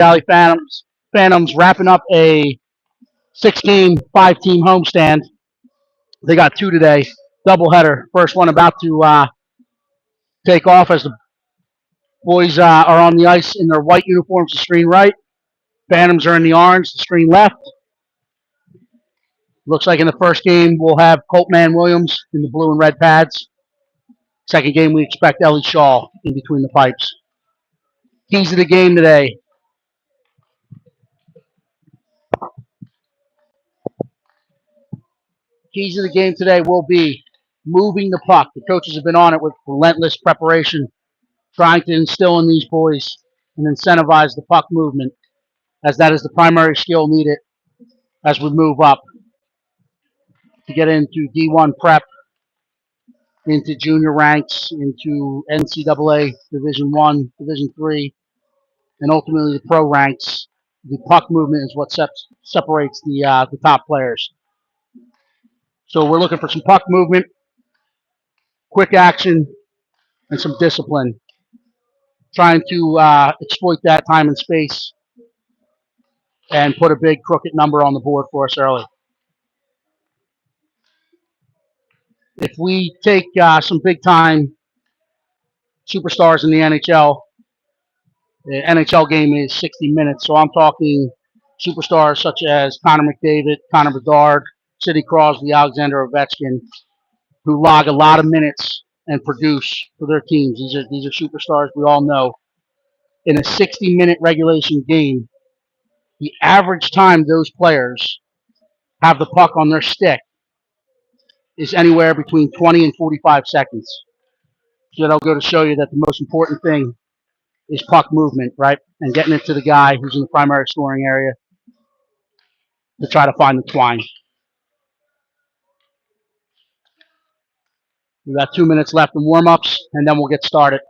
Valley Phantoms wrapping up a 6-game, 5-team homestand. They got 2 today, doubleheader. First one about to take off as the boys are on the ice in their white uniforms, the screen right. Phantoms are in the orange, the screen left. Looks like in the first game we'll have Coltman Williams in the blue and red pads. Second game we expect Ellie Shaw in between the pipes. Keys of the game today. Keys of the game today will be moving the puck. The coaches have been on it with relentless preparation, trying to instill in these boys and incentivize the puck movement, as that is the primary skill needed as we move up to get into D1 prep, into junior ranks, into NCAA Division I, Division III, and ultimately the pro ranks. The puck movement is what separates the top players. So we're looking for some puck movement, quick action, and some discipline. Trying to exploit that time and space and put a big crooked number on the board for us early. If we take some big time superstars in the NHL game is 60 minutes. So I'm talking superstars such as Connor McDavid, Connor Bedard, Sidney Crosby, Alexander Ovechkin, who log a lot of minutes and produce for their teams. These are superstars we all know. In a 60-minute regulation game, the average time those players have the puck on their stick is anywhere between 20 and 45 seconds. So that'll go to show you that the most important thing is puck movement, right? And getting it to the guy who's in the primary scoring area to try to find the twine. We've got 2 minutes left in warm-ups, and then we'll get started.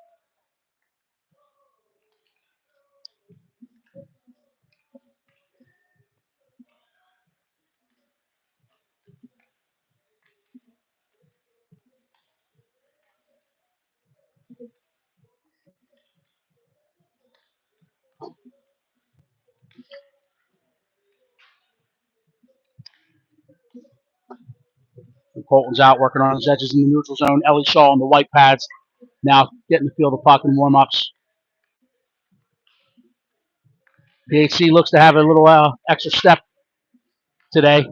And Colton's out working on his edges in the neutral zone. Ellie Shaw on the white pads, now getting the feel of the puck in warm-ups. PHC looks to have a little extra step today.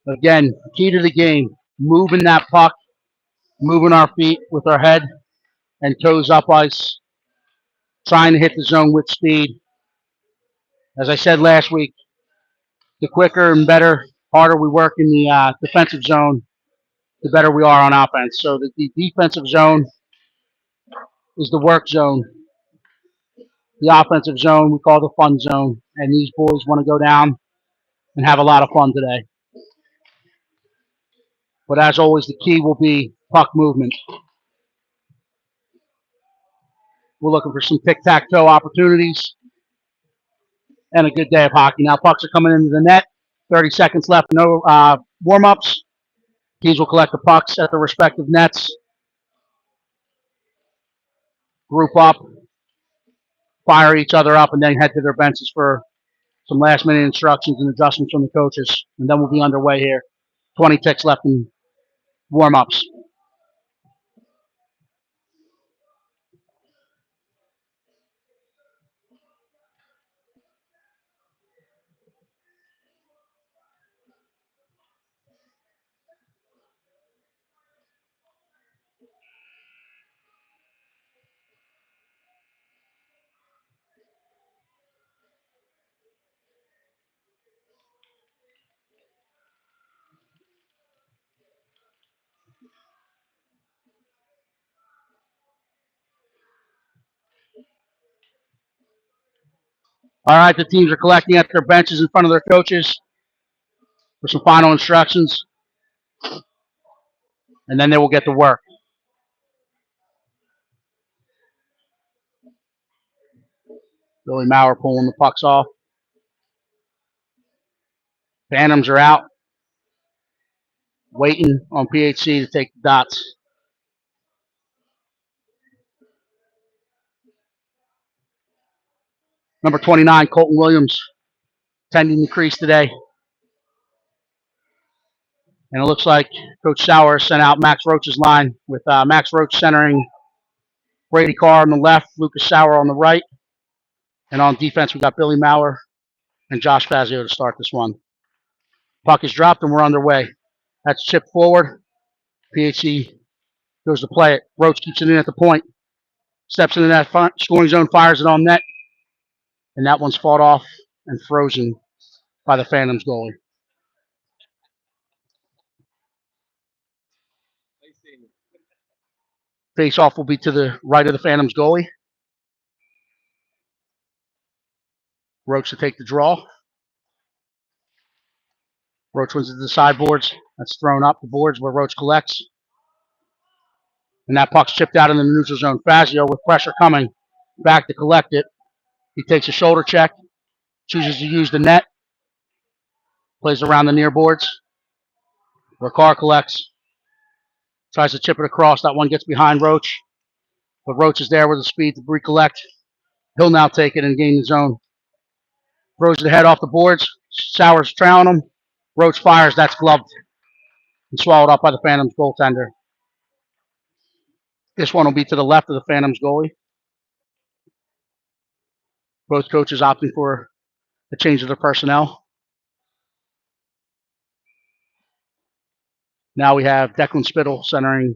Again, key to the game, moving that puck, moving our feet with our head and toes up ice, trying to hit the zone with speed. As I said last week, the quicker and better, harder we work in the defensive zone, the better we are on offense. So the defensive zone is the work zone. The offensive zone we call the fun zone, and these boys want to go down and have a lot of fun today. But as always, the key will be puck movement. We're looking for some tic-tac-toe opportunities and a good day of hockey. Now pucks are coming into the net. 30 seconds left, no warm-ups. Teams will collect the pucks at the respective nets. Group up, fire each other up, and then head to their benches for some last-minute instructions and adjustments from the coaches. And then we'll be underway here. 20 ticks left in warm-ups. All right, the teams are collecting at their benches in front of their coaches for some final instructions. and then they will get to work. Billy Maurer pulling the pucks off. Phantoms are out, waiting on PHC to take the dots. Number 29, Colton Williams, tending the crease today. And it looks like Coach Sauer sent out Max Roach's line with Max Roach centering Brady Carr on the left, Lucas Sauer on the right. And on defense, we got Billy Maurer and Josh Fazio to start this one. Puck is dropped and we're underway. That's chipped forward. PHC goes to play it. Roach keeps it in at the point. Steps into that scoring zone, fires it on net. And that one's fought off and frozen by the Phantoms goalie. Face-off will be to the right of the Phantoms goalie. Roach to take the draw. Roach wins to the sideboards. That's thrown up the boards where Roach collects. And that puck's chipped out in the neutral zone. Fazio with pressure coming back to collect it. He takes a shoulder check, chooses to use the net, plays around the near boards. Where Carr collects, tries to chip it across. That one gets behind Roach. But Roach is there with the speed to recollect. He'll now take it and gain the zone. Throws the head off the boards. Sauer's trailing him. Roach fires. That's gloved and swallowed up by the Phantoms goaltender. This one will be to the left of the Phantoms goalie. Both coaches opting for a change of their personnel. Now we have Declan Spittle centering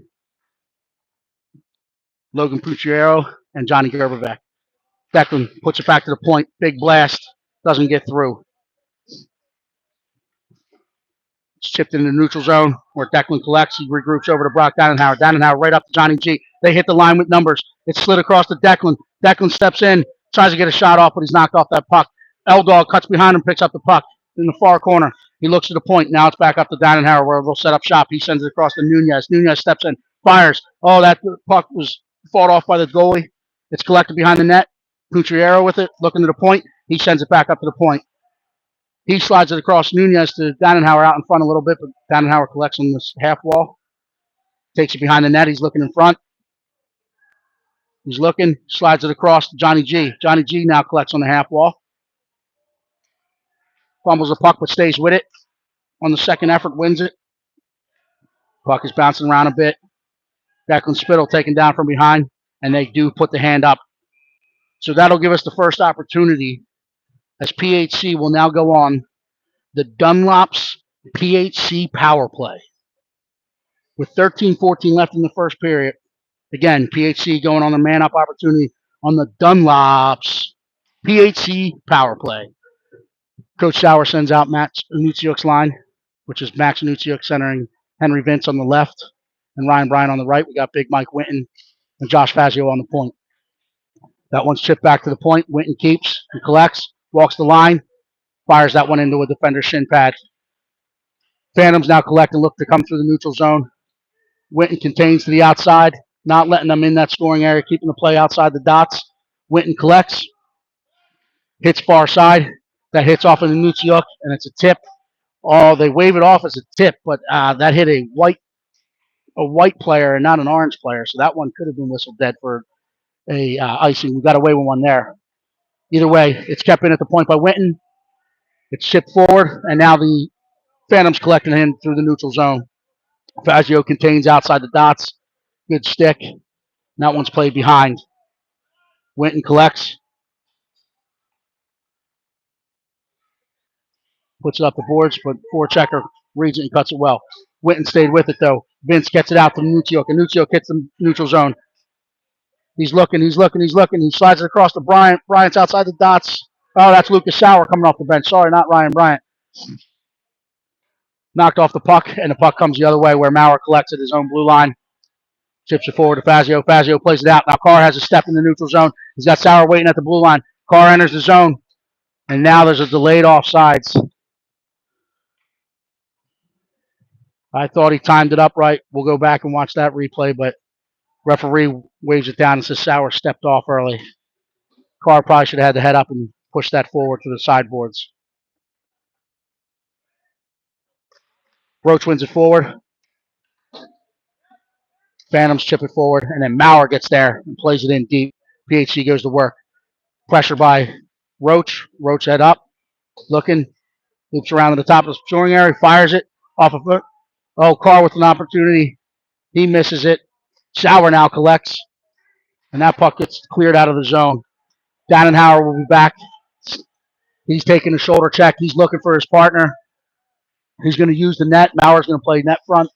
Logan Pucciero and Johnny Gerberbeck. Declan puts it back to the point. Big blast. Doesn't get through. It's chipped in the neutral zone where Declan collects. He regroups over to Brock Dannenhauer. Dannenhauer right up to Johnny G. They hit the line with numbers. It's slid across to Declan. Declan steps in, tries to get a shot off, but he's knocked off that puck. L-Dog cuts behind him, picks up the puck in the far corner. He looks to the point. Now it's back up to Dannenhauer where they'll set up shop. He sends it across to Nunez. Nunez steps in, fires. Oh, that puck was fought off by the goalie. It's collected behind the net. Pucciero with it, looking to the point. He sends it back up to the point. He slides it across Nunez to Dannenhauer out in front a little bit, but Dannenhauer collects on this half wall. Takes it behind the net. He's looking in front. He's looking, slides it across to Johnny G. Johnny G now collects on the half wall. Fumbles the puck, but stays with it. On the second effort, wins it. Puck is bouncing around a bit. Declan Spittle taken down from behind, and they do put the hand up. So that'll give us the first opportunity as PHC will now go on the Dunlop's PHC power play. With 13-14 left in the first period. Again, PHC going on the man-up opportunity on the Dunlop's PHC power play. Coach Sauer sends out Max Anutsiuk's line, which is Max Anutsiuk centering Henry Vince on the left and Ryan Bryan on the right. We got Big Mike Winton and Josh Fazio on the point. That one's chipped back to the point. Winton keeps and collects, walks the line, fires that one into a defender's shin pad. Phantoms now collect and look to come through the neutral zone. Winton contains to the outside, not letting them in that scoring area, keeping the play outside the dots. Winton collects, hits far side. That hits off of the Anutsiuk, and it's a tip. Oh, they wave it off as a tip, but that hit a white player and not an orange player, so that one could have been whistled dead for a icing. We got away with one there. Either way, it's kept in at the point by Winton. It's shipped forward, and now the Phantoms collecting him through the neutral zone. Fazio contains outside the dots. Good stick. And that one's played behind. Winton collects. Puts it up the boards, but forechecker reads it and cuts it well. Winton stayed with it, though. Vince gets it out to Anutsiuk. Anutsiuk hits the neutral zone. He's looking. He slides it across to Bryant. Bryant's outside the dots. Oh, that's Lucas Sauer coming off the bench. Sorry, not Ryan Bryant. Knocked off the puck, and the puck comes the other way where Maurer collects at his own blue line. Chips it forward to Fazio. Fazio plays it out. Now Carr has a step in the neutral zone. He's got Sauer waiting at the blue line. Carr enters the zone, and now there's a delayed offsides. I thought he timed it up right. We'll go back and watch that replay, but referee waves it down and says Sauer stepped off early. Carr probably should have had to head up and push that forward to the sideboards. Roach wins it forward. Phantoms chip it forward, and then Maurer gets there and plays it in deep. PHC goes to work. Pressure by Roach. Roach head up, looking, loops around to the top of the scoring area, fires it off a foot. Oh, Carr with an opportunity. He misses it. Sauer now collects, and that puck gets cleared out of the zone. Dannenhauer will be back. He's taking a shoulder check. He's looking for his partner. He's going to use the net. Maurer's going to play net front.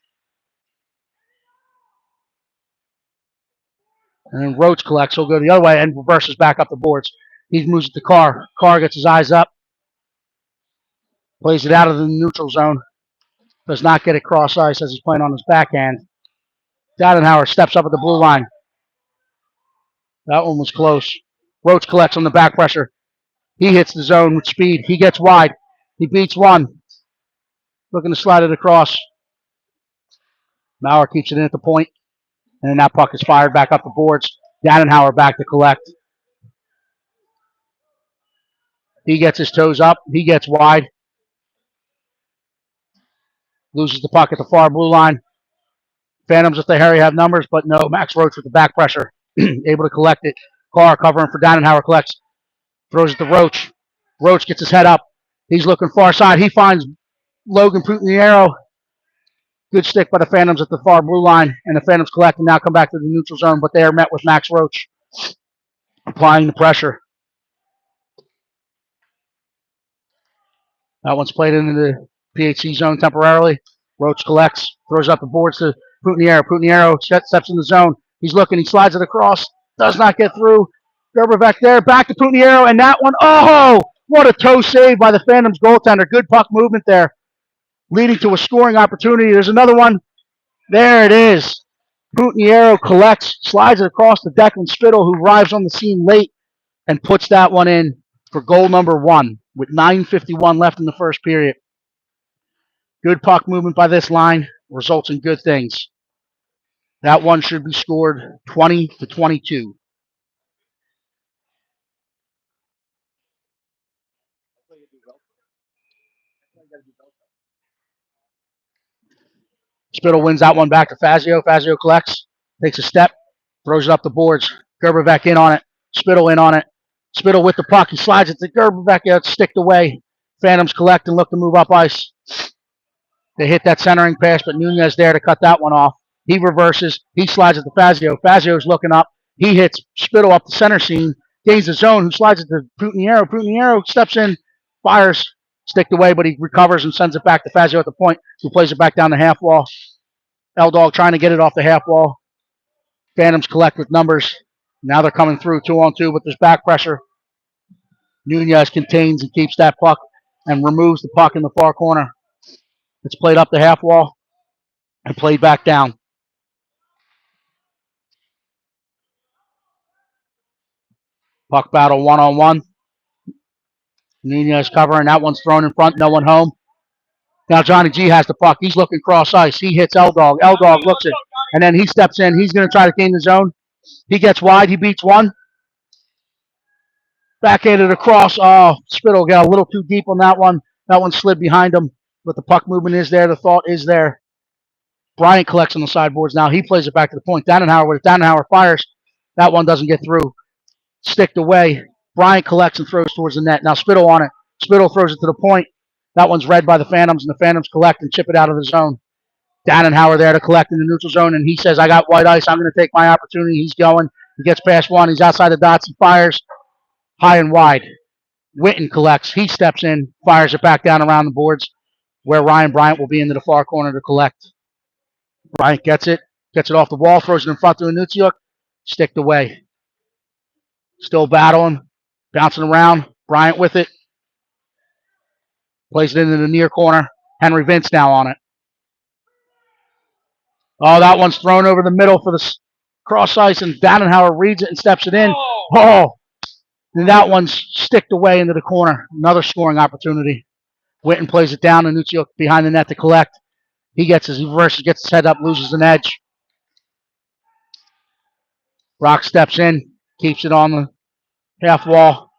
And then Roach collects. He'll go the other way and reverses back up the boards. He moves it to Carr. Carr gets his eyes up. Plays it out of the neutral zone. Does not get it cross ice as he's playing on his backhand. Dannenhauer steps up at the blue line. That one was close. Roach collects on the back pressure. He hits the zone with speed. He gets wide. He beats one. Looking to slide it across. Maurer keeps it in at the point. And then that puck is fired back up the boards. Dannenhauer back to collect. He gets his toes up. He gets wide. Loses the puck at the far blue line. Phantoms, if they hurry, have numbers, but no. Max Roach with the back pressure. Able to collect it. Carr covering for Dannenhauer collects. Throws it to Roach. Roach gets his head up. He's looking far side. He finds Logan Putiniero. Good stick by the Phantoms at the far blue line. And the Phantoms collect and now come back to the neutral zone, but they are met with Max Roach applying the pressure. That one's played into the PHC zone temporarily. Roach collects, throws up the boards to Putiniero. Putiniero steps in the zone. He's looking, he slides it across, does not get through. Gerberbeck there, back to Putiniero, and that one, oh, what a toe save by the Phantoms goaltender. Good puck movement there, leading to a scoring opportunity. There's another one. There it is. Putiniero collects, slides it across to Declan Spittle, who arrives on the scene late and puts that one in for goal number 1 with 9:51 left in the first period. Good puck movement by this line results in good things. That one should be scored 20-22. Spittle wins that one back to Fazio. Fazio collects, takes a step, throws it up the boards. Gerberbeck in on it. Spittle in on it. Spittle with the puck. He slides it to Gerberbeck. It's sticked away. Phantoms collect and look to move up ice. They hit that centering pass, but Nunez there to cut that one off. He reverses. He slides it to Fazio. Fazio's looking up. He hits Spittle up the center seam. Gains the zone. Who slides it to Putiniero. Putiniero steps in, fires, sticked away, but he recovers and sends it back to Fazio at the point, who plays it back down the half wall. L-Dog trying to get it off the half wall. Phantoms collect with numbers. Now they're coming through 2-on-2 with this back pressure. Nunez contains and keeps that puck and removes the puck in the far corner. It's played up the half wall and played back down. Puck battle 1-on-1. Nunez covering. That one's thrown in front. No one home. Now Johnny G has the puck. He's looking cross ice. He hits L-Dog. L-Dog looks it. And then he steps in. He's going to try to gain the zone. He gets wide. He beats one. Backhanded across. Oh, Spittle got a little too deep on that one. That one slid behind him. But the puck movement is there. The thought is there. Bryant collects on the sideboards now. He plays it back to the point. Dannenhauer with it. Dannenhauer fires. That one doesn't get through. Sticked away. Bryant collects and throws towards the net. Now Spittle on it. Spittle throws it to the point. That one's read by the Phantoms, and the Phantoms collect and chip it out of the zone. Dannenhauer there to collect in the neutral zone, and he says, I got white ice. I'm going to take my opportunity. He's going. He gets past one. He's outside the dots. He fires high and wide. Witten collects. He steps in, fires it back down around the boards, where Ryan Bryant will be into the far corner to collect. Bryant gets it off the wall, throws it in front to Anutsiuk, sticked away. Still battling, bouncing around. Bryant with it. Plays it into the near corner. Henry Vince now on it. Oh, that one's thrown over the middle for the cross ice, and Dannenhauer reads it and steps it in. Oh, and that one's sticked away into the corner. Another scoring opportunity. Witten plays it down, and Anutsiuk behind the net to collect. He reverses, gets his head up, loses an edge. Brock steps in, keeps it on the half wall.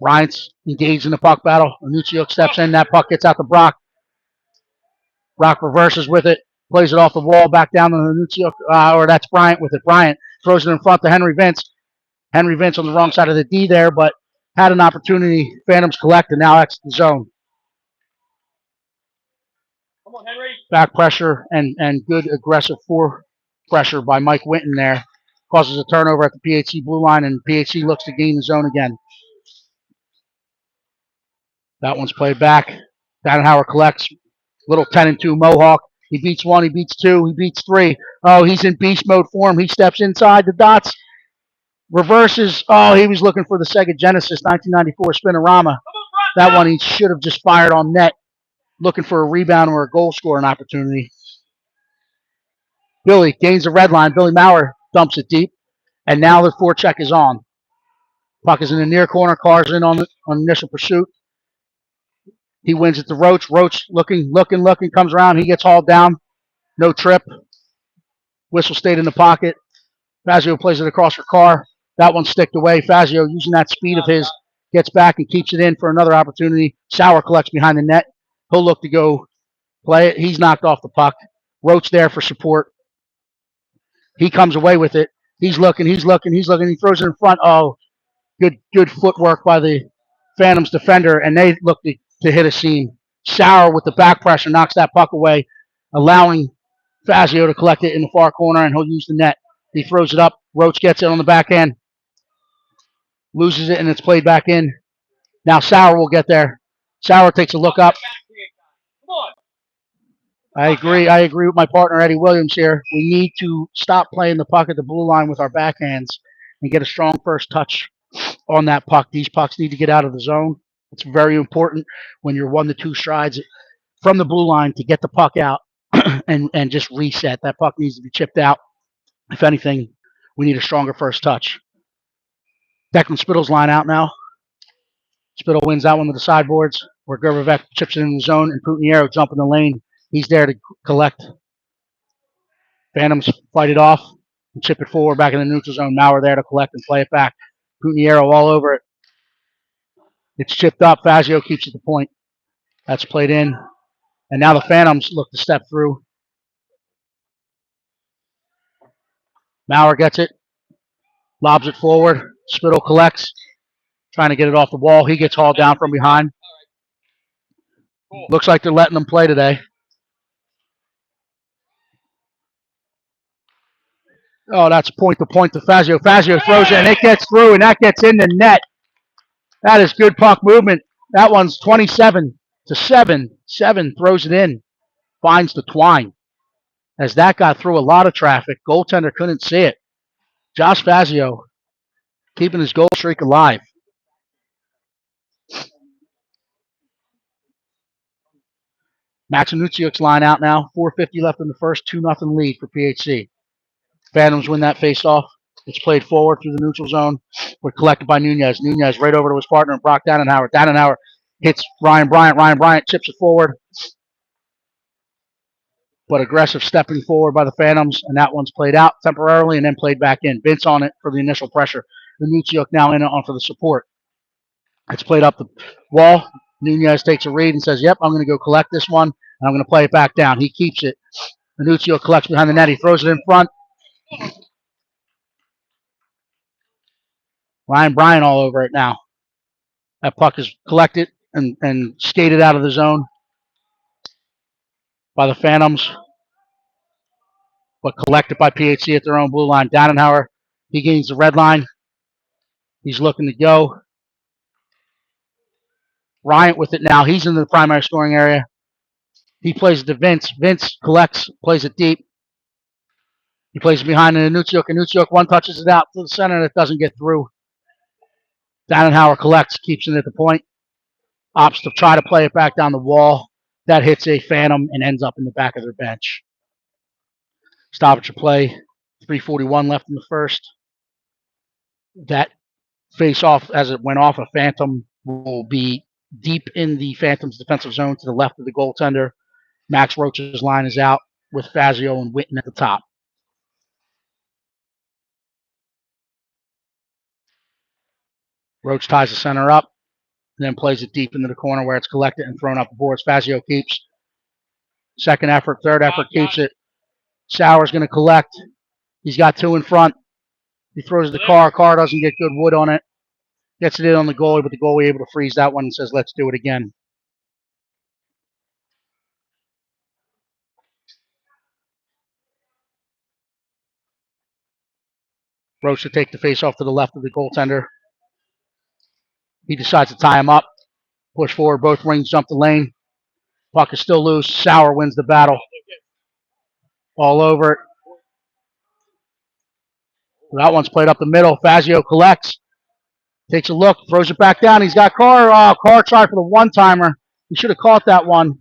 Bryant's engaged in the puck battle. Anucciuk steps in. That puck gets out to Brock. Brock reverses with it, plays it off the wall, back down to Anucciuk, or that's Bryant with it. Bryant throws it in front to Henry Vince. Henry Vince on the wrong side of the D there, but had an opportunity. Phantoms collect and now exit the zone. Come on, Henry. Back pressure and good aggressive fore pressure by Mike Winton there. Causes a turnover at the PHC blue line, and PHC looks to gain the zone again. That one's played back. Danhauer collects. Little 10-2 Mohawk. He beats one, he beats two, he beats three. Oh, he's in beast mode form. He steps inside the dots. Reverses. Oh, he was looking for the Sega Genesis 1994 Spinorama. That one he should have just fired on net. Looking for a rebound or a goal scoring opportunity. Billy gains the red line. Billy Maurer dumps it deep. And now the forecheck is on. Puck is in the near corner. Carr's in on initial pursuit. He wins it to Roach. Roach looking, comes around. He gets hauled down. No trip. Whistle stayed in the pocket. Fazio plays it across for Carr. That one sticked away. Fazio, using that speed of his, gets back and keeps it in for another opportunity. Sauer collects behind the net. He'll look to go play it. He's knocked off the puck. Roach there for support. He comes away with it. He's looking. He throws it in front. Oh, good footwork by the Phantoms defender, and they look to hit a seam. Sauer with the back pressure knocks that puck away, allowing Fazio to collect it in the far corner, and he'll use the net. He throws it up. Roach gets it on the back end. Loses it, and it's played back in. Now Sauer will get there. Sauer takes a look up. I agree with my partner, Eddie Williams here. We need to stop playing the puck at the blue line with our backhands and get a strong first touch on that puck. These pucks need to get out of the zone. It's very important when you're 1 to 2 strides from the blue line to get the puck out and just reset. That puck needs to be chipped out. If anything, we need a stronger first touch. Declan Spittle's line out now. Spittle wins that one with the sideboards, where Gervivek chips it in the zone, and Putiniero jump in the lane. He's there to collect. Phantoms fight it off and chip it forward back in the neutral zone. Now we're there to collect and play it back. Putiniero all over it. It's chipped up. Fazio keeps it to point. That's played in. And now the Phantoms look to step through. Maurer gets it. Lobs it forward. Spittle collects. Trying to get it off the wall. He gets hauled down from behind. Looks like they're letting them play today. Oh, that's point to Fazio. Fazio throws it, and it gets through, and that gets in the net. That is good puck movement. That one's 27 to 7. 7 throws it in. Finds the twine. As that got through a lot of traffic, goaltender couldn't see it. Josh Fazio keeping his goal streak alive. Max Anucciuk's line out now. 4:50 left in the first. 2-0 lead for PHC. Phantoms win that face-off. It's played forward through the neutral zone. We're collected by Nunez. Nunez right over to his partner, Brock Danenhauer. Danenhauer hits Ryan Bryant. Ryan Bryant chips it forward. But aggressive stepping forward by the Phantoms, and that one's played out temporarily and then played back in. Vince on it for the initial pressure. Anucciuk now in on for the support. It's played up the wall. Nunez takes a read and says, yep, I'm going to go collect this one, and I'm going to play it back down. He keeps it. Anucciuk collects behind the net. He throws it in front. Ryan Bryant all over it now. That puck is collected and skated out of the zone by the Phantoms, but collected by PHC at their own blue line. Danenhauer, he gains the red line. He's looking to go. Bryant with it now. He's in the primary scoring area. He plays it to Vince. Vince collects, plays it deep. He plays it behind Anucciuk. Anucciuk one touches it out to the center, and it doesn't get through. Danenhauer collects, keeps it at the point. Opts to try to play it back down the wall. That hits a Phantom and ends up in the back of their bench. Stoppage of play. 3:41 left in the first. That face-off, as it went off, a Phantom will be deep in the Phantom's defensive zone to the left of the goaltender. Max Roach's line is out with Fazio and Witten at the top. Roach ties the center up, and then plays it deep into the corner where it's collected and thrown up the boards. Fazio keeps. Second effort, third effort, keeps it. Sauer's going to collect. He's got two in front. He throws the car. Car doesn't get good wood on it. Gets it in on the goalie, but the goalie able to freeze that one and says, let's do it again. Roach to take the face off to the left of the goaltender. He decides to tie him up. Push forward. Both wings jump the lane. Puck is still loose. Sauer wins the battle. All over it. That one's played up the middle. Fazio collects. Takes a look. Throws it back down. He's got Carr. Oh, Carr tried for the one-timer. He should have caught that one.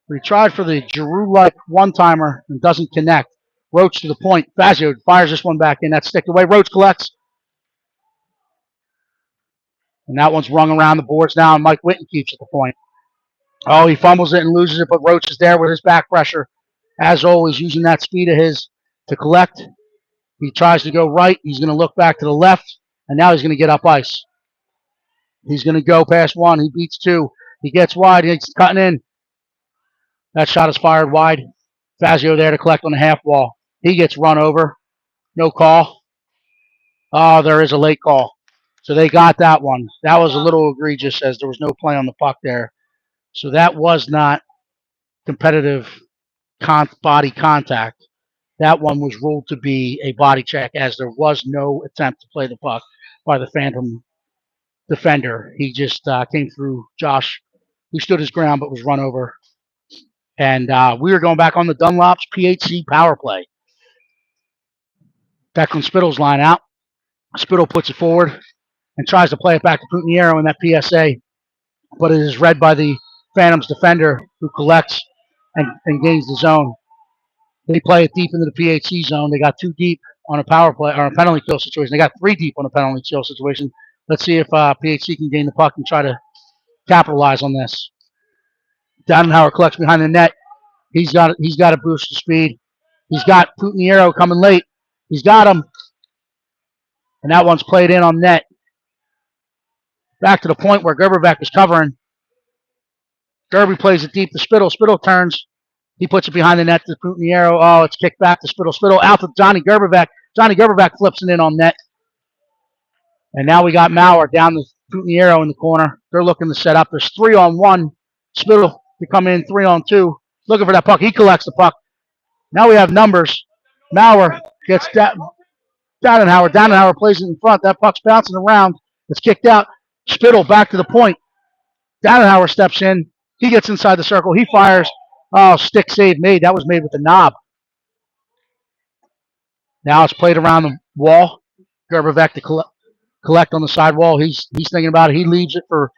But he tried for the Giroux-like one-timer and doesn't connect. Roach to the point. Fazio fires this one back in. That's sticked away. Roach collects. And that one's rung around the boards now, and Mike Witten keeps at the point. Oh, he fumbles it and loses it, but Roach is there with his back pressure. As always, using that speed of his to collect. He tries to go right. He's going to look back to the left, and now he's going to get up ice. He's going to go past one. He beats two. He gets wide. He's cutting in. That shot is fired wide. Fazio there to collect on the half wall. He gets run over. No call. Oh, there is a late call. So they got that one. That was a little egregious as there was no play on the puck there. So that was not competitive body contact. That one was ruled to be a body check as there was no attempt to play the puck by the Phantom defender. He just came through Josh, who stood his ground but was run over. And we were going back on the Dunlop's PHC power play. Declan Spittle's line out. Spittle puts it forward and tries to play it back to Putiniero in that PSA, but it is read by the Phantom's defender who collects and gains the zone. They play it deep into the PHC zone. They got two deep on a power play or a penalty kill situation. They got three deep on a penalty kill situation. Let's see if PHC can gain the puck and try to capitalize on this. Downhauer collects behind the net. He's got a boost of speed. He's got Putiniero coming late. He's got him. And that one's played in on net. Back to the point where Gerberbeck is covering. Gerby plays it deep to Spittle. Spittle turns. He puts it behind the net to Putiniero. Oh, it's kicked back to Spittle. Spittle out to Johnny Gerberbeck. Johnny Gerberbeck flips it in on net. And now we got Maurer down to Putiniero in the corner. They're looking to set up. There's 3-on-1. Spittle to come in 3-on-2. Looking for that puck. He collects the puck. Now we have numbers. Maurer gets Downhauer. Downhauer plays it in front. That puck's bouncing around. It's kicked out. Spittle back to the point. Downhauer steps in. He gets inside the circle. He fires. Oh, stick save made. That was made with the knob. Now it's played around the wall. Gerberbeck to collect on the side wall. He's thinking about it. He leaves it for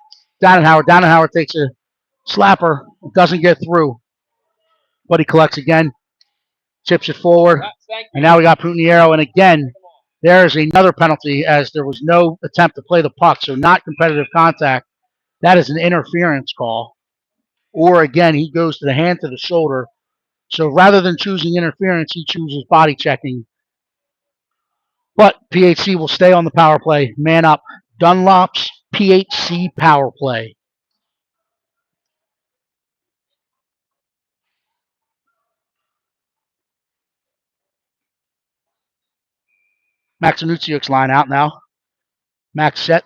Downhauer. Downhauer takes a slapper. Doesn't get through. But he collects again. Chips it forward. And now we got Putiniero. And again, there's another penalty as there was no attempt to play the puck. So not competitive contact. That is an interference call. Or again, he goes to the hand to the shoulder. So rather than choosing interference, he chooses body checking. But PHC will stay on the power play. Man up. Dunlop's PHC power play. Max Anutsiuk's line out now. Max set.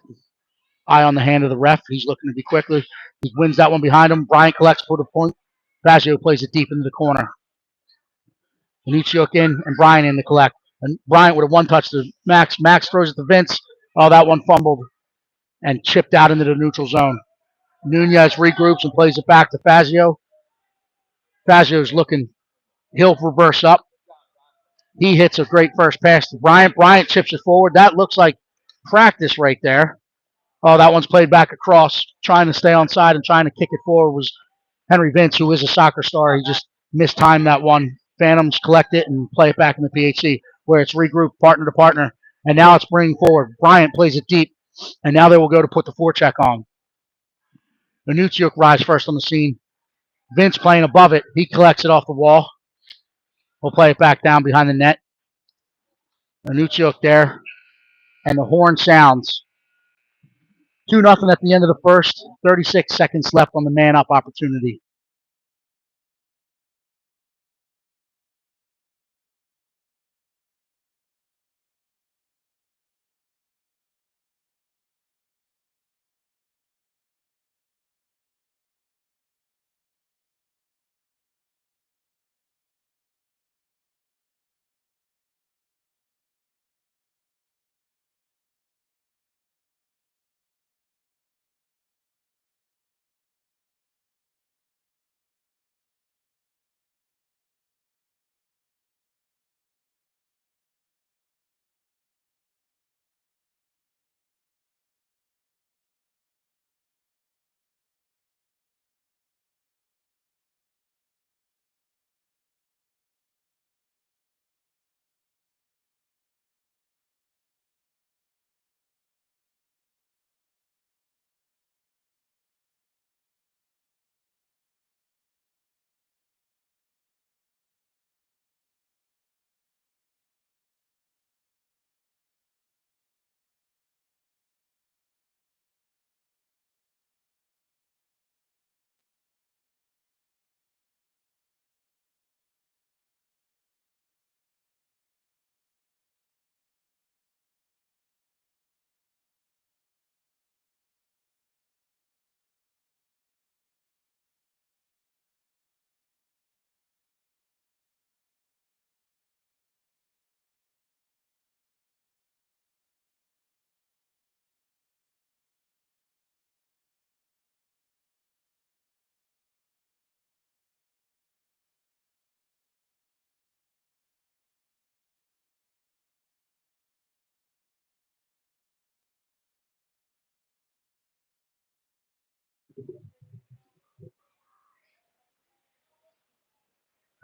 Eye on the hand of the ref. He's looking to be quickly. He wins that one behind him. Bryant collects for the point. Fazio plays it deep into the corner. Anutsiuk in and Bryant in to collect. And Bryant with a one-touch to Max. Max throws it to Vince. Oh, that one fumbled and chipped out into the neutral zone. Nunez regroups and plays it back to Fazio. Fazio's looking. He'll reverse up. He hits a great first pass to Bryant. Bryant chips it forward. That looks like practice right there. Oh, that one's played back across. Trying to stay on side and trying to kick it forward was Henry Vince, who is a soccer star. He just mistimed that one. Phantoms collect it and play it back in the PHC where it's regrouped partner to partner. And now it's bringing forward. Bryant plays it deep. And now they will go to put the forecheck on. Anutsiuk rides first on the scene. Vince playing above it. He collects it off the wall. We'll play it back down behind the net. Anucciuk there. And the horn sounds. 2-0 at the end of the first. 36 seconds left on the man-up opportunity.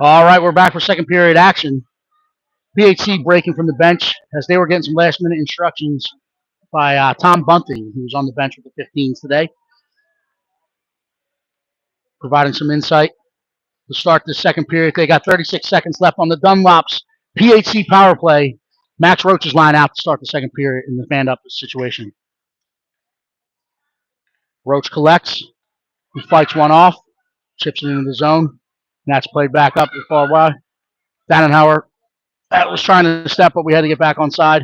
All right, we're back for second period action. PHC breaking from the bench as they were getting some last-minute instructions by Tom Bunting, who was on the bench with the 15s today, providing some insight to start the second period. They got 36 seconds left on the Dunlops PHC power play. Max Roach's line out to start the second period in the fan-up situation. Roach collects. He fights one off, chips it into the zone, and that's played back up to far wide. Dannenhauer was trying to step, but we had to get back on side.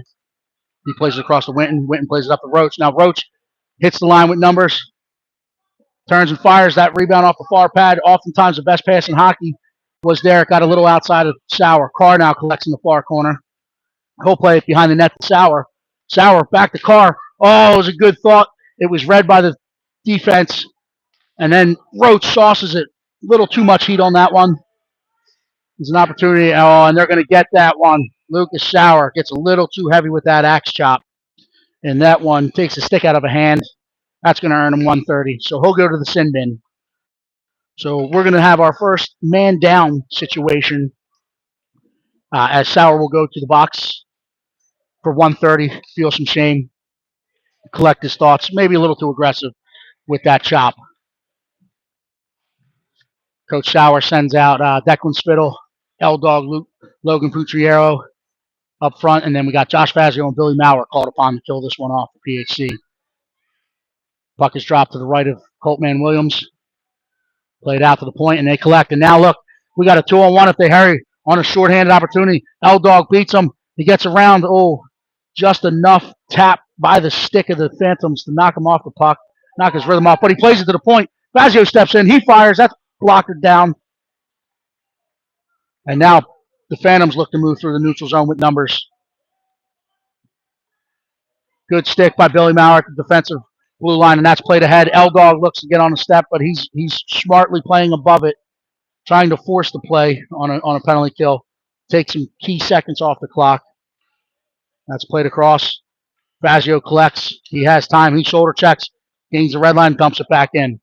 He plays it across to Winton. Winton plays it up to Roach. Now Roach hits the line with numbers, turns and fires that rebound off the far pad. Oftentimes the best pass in hockey was there. It got a little outside of Sauer. Carr now collects in the far corner. He'll play it behind the net to Sauer. Sauer back to Carr. Oh, it was a good thought. It was read by the defense. And then Roach sauces it. A little too much heat on that one. There's an opportunity. Oh, and they're going to get that one. Lucas Sauer gets a little too heavy with that axe chop. And that one takes a stick out of a hand. That's going to earn him 130. So he'll go to the sin bin. So we're going to have our first man down situation as Sauer will go to the box for 130. Feel some shame. Collect his thoughts. Maybe a little too aggressive with that chop. Coach Sauer sends out Declan Spittle, L-Dog Logan Putriero up front, and then we got Josh Fazio and Billy Maurer called upon to kill this one off for PHC. Puck is dropped to the right of Coltman Williams. Played out to the point, and they collect. And now look, we got a 2-on-1 if they hurry on a shorthanded opportunity. L-Dog beats him. He gets around. Oh, just enough tap by the stick of the Phantoms to knock him off the puck, knock his rhythm off. But he plays it to the point. Fazio steps in. He fires. That's blocked down. And now the Phantoms look to move through the neutral zone with numbers. Good stick by Billy Maurer at the defensive blue line, and that's played ahead. L-Dog looks to get on a step, but he's smartly playing above it, trying to force the play on a penalty kill. Take some key seconds off the clock. That's played across. Fazio collects. He has time. He shoulder checks, gains the red line, dumps it back in.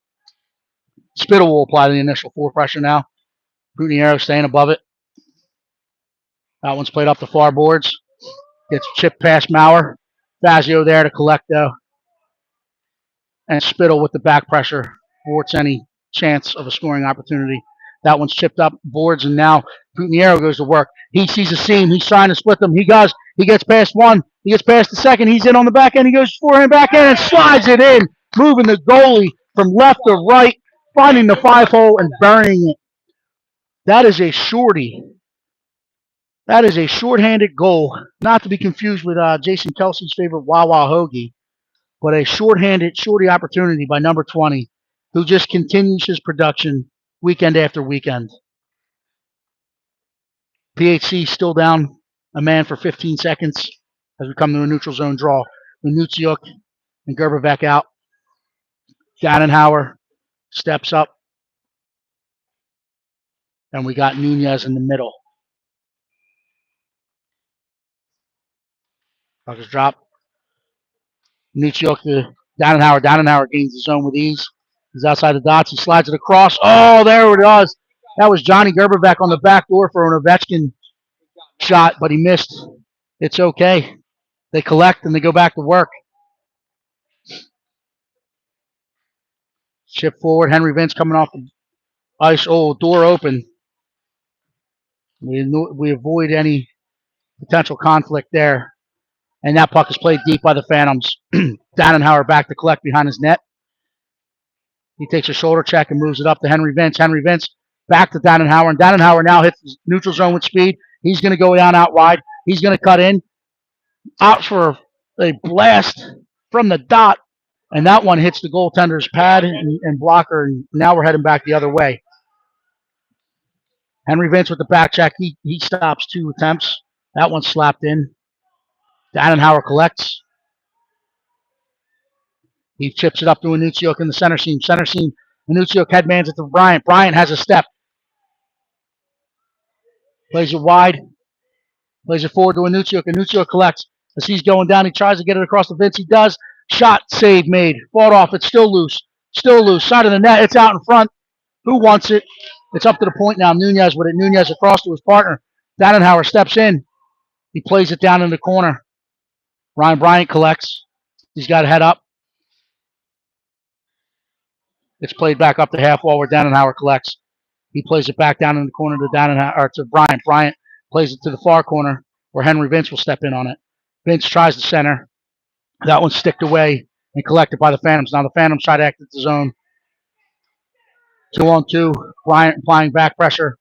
Spittle will apply the initial four pressure now. Putinero staying above it. That one's played up the far boards. Gets chipped past Maurer. Fazio there to collect, though. And Spittle with the back pressure thwarts any chance of a scoring opportunity. That one's chipped up boards, and now Putiniero goes to work. He sees a seam. He's trying to split them. He goes. He gets past one. He gets past the second. He's in on the back end. He goes forehand, back end, and slides it in, moving the goalie from left to right, finding the 5-hole and burying it. That is a shorty. That is a shorthanded goal, not to be confused with Jason Kelsey's favorite Wawa Hoagie, but a shorthanded shorty opportunity by number 20, who just continues his production weekend after weekend. PHC still down a man for 15 seconds as we come to a neutral zone draw. Minutsiuk and Gerberbeck out. Dannenhauer steps up. And we got Nunez in the middle. Puck's drop. Minutsiuk to Dannenhauer. Dannenhauer gains the zone with ease. He's outside the dots. He slides it across. Oh, there it was. That was Johnny Gerberbeck on the back door for an Ovechkin shot, but he missed. It's okay. They collect and they go back to work. Chip forward. Henry Vince coming off the ice. Oh, door open. We avoid any potential conflict there. And that puck is played deep by the Phantoms. Dannenhauer back to collect behind his net. He takes a shoulder check and moves it up to Henry Vince. Henry Vince back to Dannenhauer. And Dannenhauer now hits the neutral zone with speed. He's going to go down out wide. He's going to cut in. Out for a blast from the dot. And that one hits the goaltender's pad and blocker. And now we're heading back the other way. Henry Vince with the back check. He stops 2 attempts. That one slapped in. Dannenhauer collects. He chips it up to Minutsiuk in the center seam. Center seam. Minutsiuk headmans it to Bryant. Bryant has a step. Plays it wide. Plays it forward to Minutsiuk. Minutsiuk collects. As he's going down, he tries to get it across the Vince. He does. Shot, save made. Fought off. It's still loose. Still loose. Side of the net. It's out in front. Who wants it? It's up to the point now. Nunez with it. Nunez across to his partner. Dannenhauer steps in. He plays it down in the corner. Ryan Bryant collects. He's got to head up. It's played back up the half wall where Dannenhauer collects. He plays it back down in the corner to Dannenhauer, or to Bryant. Bryant plays it to the far corner where Henry Vince will step in on it. Vince tries the center. That one's sticked away and collected by the Phantoms. Now the Phantoms try to exit the zone. 2-on-2. Bryant applying back pressure.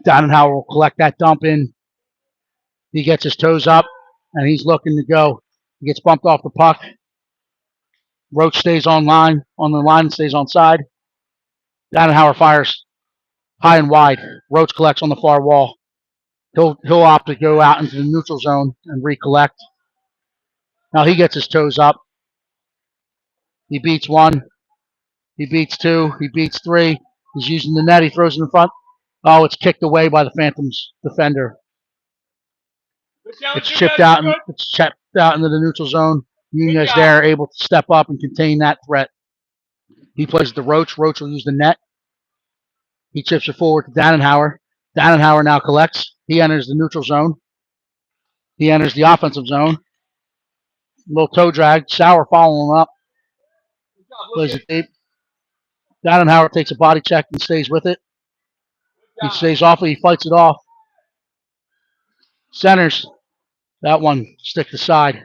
Dannenhauer will collect that dump in. He gets his toes up and he's looking to go. He gets bumped off the puck. Roach stays on the line and stays on side. Dannenhauer fires high and wide. Roach collects on the far wall. He'll opt to go out into the neutral zone and recollect. Now he gets his toes up. He beats 1. He beats 2. He beats 3. He's using the net. He throws it in front. Oh, it's kicked away by the Phantoms defender. It's chipped out into the neutral zone. Nunez there, able to step up and contain that threat. He plays the Roach. Roach will use the net. He chips it forward to Dannenhauer. Dannenhauer now collects. He enters the neutral zone. He enters the offensive zone. Little toe drag. Sauer following him up. Plays it deep. Dannenhauer takes a body check and stays with it. He stays off it. He fights it off. Centers. That one stick to side.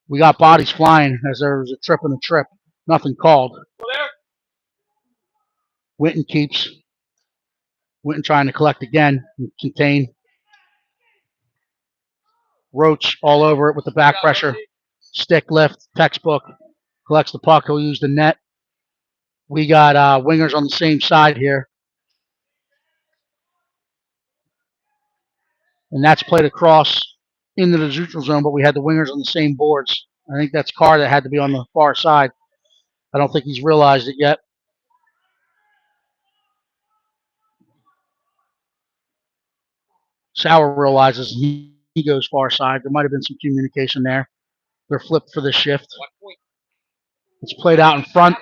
We got bodies flying as there was a trip and a trip. Nothing called. Winton keeps. Winton trying to collect again and contain. Roach all over it with the back pressure. Stick lift, textbook. Collects the puck. He'll use the net. We got wingers on the same side here. And that's played across into the neutral zone, but we had the wingers on the same boards. I think that's Carr that had to be on the far side. I don't think he's realized it yet. Sauer realizes he goes far side. There might have been some communication there. They're flipped for the shift. It's played out in front.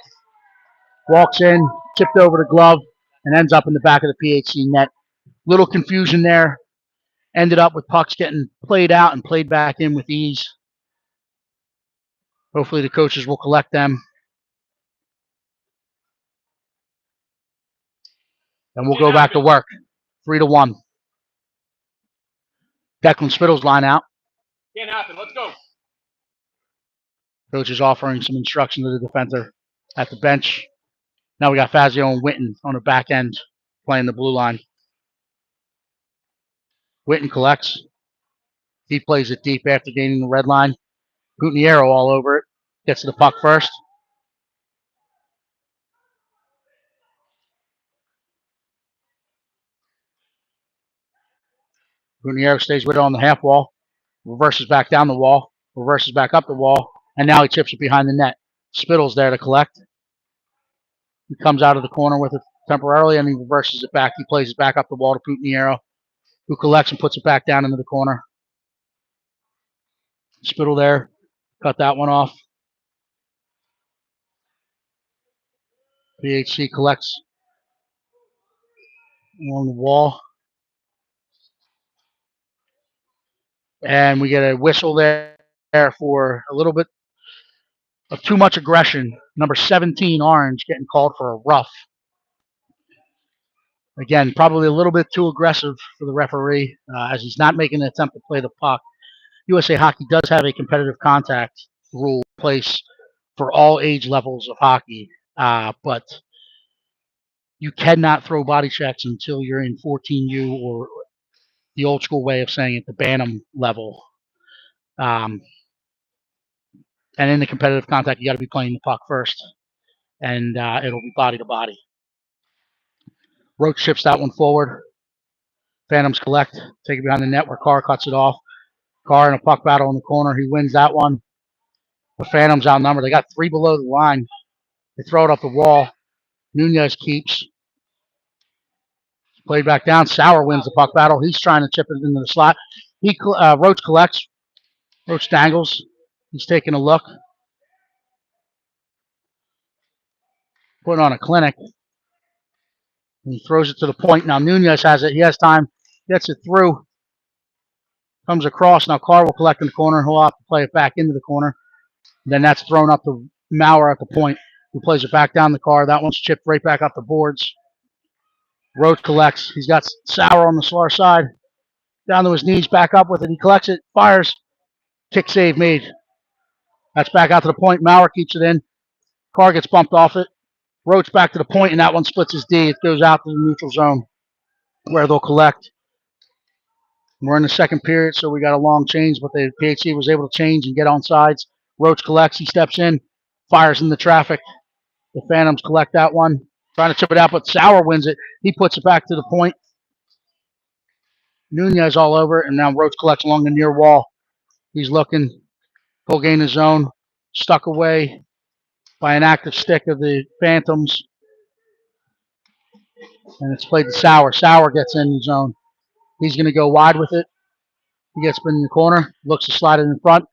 Walks in, tipped over the glove, and ends up in the back of the PHC net. Little confusion there. Ended up with pucks getting played out and played back in with ease. Hopefully the coaches will collect them. And we'll go back to work. 3-1. Declan Spittle's line out. Can't happen. Let's go. Coach is offering some instruction to the defender at the bench. Now we got Fazio and Witten on the back end playing the blue line. Witten collects. He plays it deep after gaining the red line. Putniero all over it. Gets to the puck first. Putniero stays with it on the half wall. Reverses back down the wall. Reverses back up the wall. And now he chips it behind the net. Spittle's there to collect. He comes out of the corner with it temporarily and he reverses it back. He plays it back up the wall to Putniero, who collects and puts it back down into the corner. Spittle there. Cut that one off. PHC collects along the wall. And we get a whistle there for a little bit of too much aggression. Number 17, Orange, getting called for a rough. Again, probably a little bit too aggressive for the referee as he's not making an attempt to play the puck. USA Hockey does have a competitive contact rule in place for all age levels of hockey, but you cannot throw body checks until you're in 14U or the old school way of saying it, the Bantam level. And in the competitive contact, you got to be playing the puck first, and it'll be body to body. Roach chips that one forward. Phantoms collect, take it behind the net where Carr cuts it off. Carr in a puck battle in the corner. He wins that one. The Phantoms outnumbered. They got 3 below the line. They throw it up the wall. Nunez keeps. Played back down. Sauer wins the puck battle. He's trying to chip it into the slot. Roach collects. Roach dangles. He's taking a look. Putting on a clinic. And he throws it to the point. Now Nunez has it. He has time. Gets it through. Comes across. Now Carr will collect in the corner. He'll have to play it back into the corner. Then that's thrown up to Maurer at the point. He plays it back down the Carr. That one's chipped right back up the boards. Roach collects. He's got Sauer on the far side. Down to his knees. Back up with it. He collects it. Fires. Kick save made. That's back out to the point. Maurer keeps it in. Carr gets bumped off it. Roach back to the point, and that one splits his D. It goes out to the neutral zone where they'll collect. We're in the second period, so we got a long change, but the PHC was able to change and get on sides. Roach collects. He steps in, fires in the traffic. The Phantoms collect that one. Trying to chip it out, but Sauer wins it. He puts it back to the point. Nunez all over it, and now Roach collects along the near wall. He's looking. He'll gain his zone. Stuck away by an active stick of the Phantoms. And it's played to Sauer. Sauer gets in the zone. He's going to go wide with it. He gets in the corner, looks to slide it in front,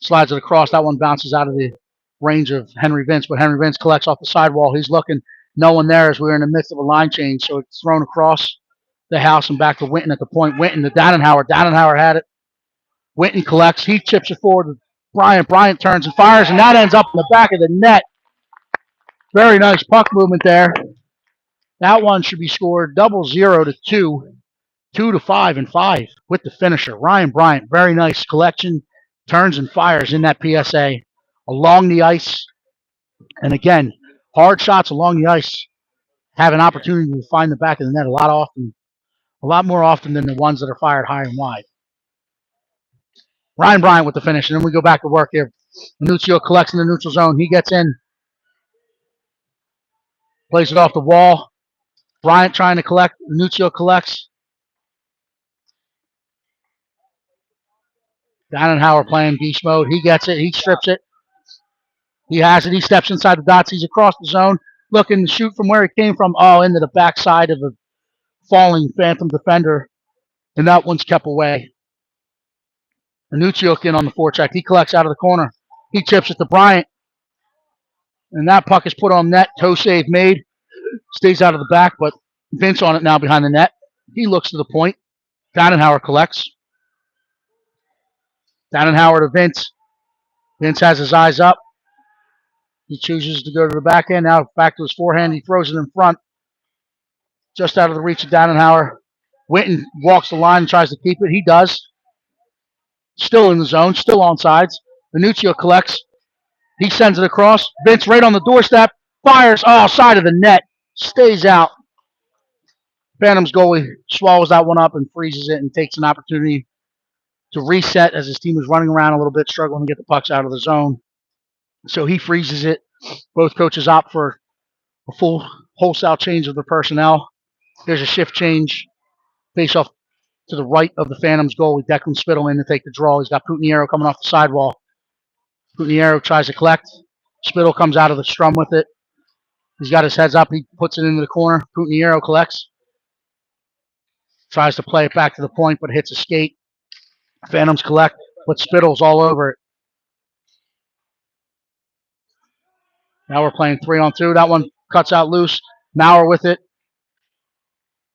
slides it across. That one bounces out of the range of Henry Vince, but Henry Vince collects off the sidewall. He's looking. No one there as we're in the midst of a line change, so it's thrown across the house and back to Winton at the point. Winton to Dannenhauer. Dannenhauer had it. Winton collects. He chips it forward to Bryant. Bryant turns and fires, and that ends up in the back of the net. Very nice puck movement there. That one should be scored 0-0-2, 2-5 and 5 with the finisher. Ryan Bryant, very nice collection, turns and fires in that PSA along the ice. And again, hard shots along the ice have an opportunity to find the back of the net a lot more often than the ones that are fired high and wide. Ryan Bryant with the finish, and then we go back to work here. Minuccio collects in the neutral zone. He gets in, plays it off the wall. Bryant trying to collect. Minuccio collects. Dannenhauer playing beast mode. He gets it. He strips it. He has it. He steps inside the dots. He's across the zone, looking to shoot from where he came from. Oh, into the backside of a falling Phantom defender, and that one's kept away. Minuccio in on the forecheck. He collects out of the corner. He chips it to Bryant, and that puck is put on net. Toe save made. Stays out of the back, but Vince on it now behind the net. He looks to the point. Dannenhauer collects. Dannenhauer to Vince. Vince has his eyes up. He chooses to go to the back end. Now back to his forehand. He throws it in front. just out of the reach of Dannenhauer. Winton walks the line and tries to keep it. He does. Still in the zone, still on sides. Venuccio collects. He sends it across. Vince right on the doorstep. Fires. Oh, side of the net. Stays out. Phantom's goalie swallows that one up and freezes it and takes an opportunity to reset as his team is running around a little bit, struggling to get the pucks out of the zone. So he freezes it. Both coaches opt for a full wholesale change of the personnel. There's a shift change. Face off to the right of the Phantoms goalie. Declan Spittle in to take the draw. He's got Putniero coming off the sidewall. Putniero tries to collect. Spittle comes out of the scrum with it. He's got his heads up. He puts it into the corner. Putniero collects. Tries to play it back to the point, but hits a skate. Phantoms collect, but Spittle's all over it. Now we're playing 3-on-2. That one cuts out loose. Maurer with it.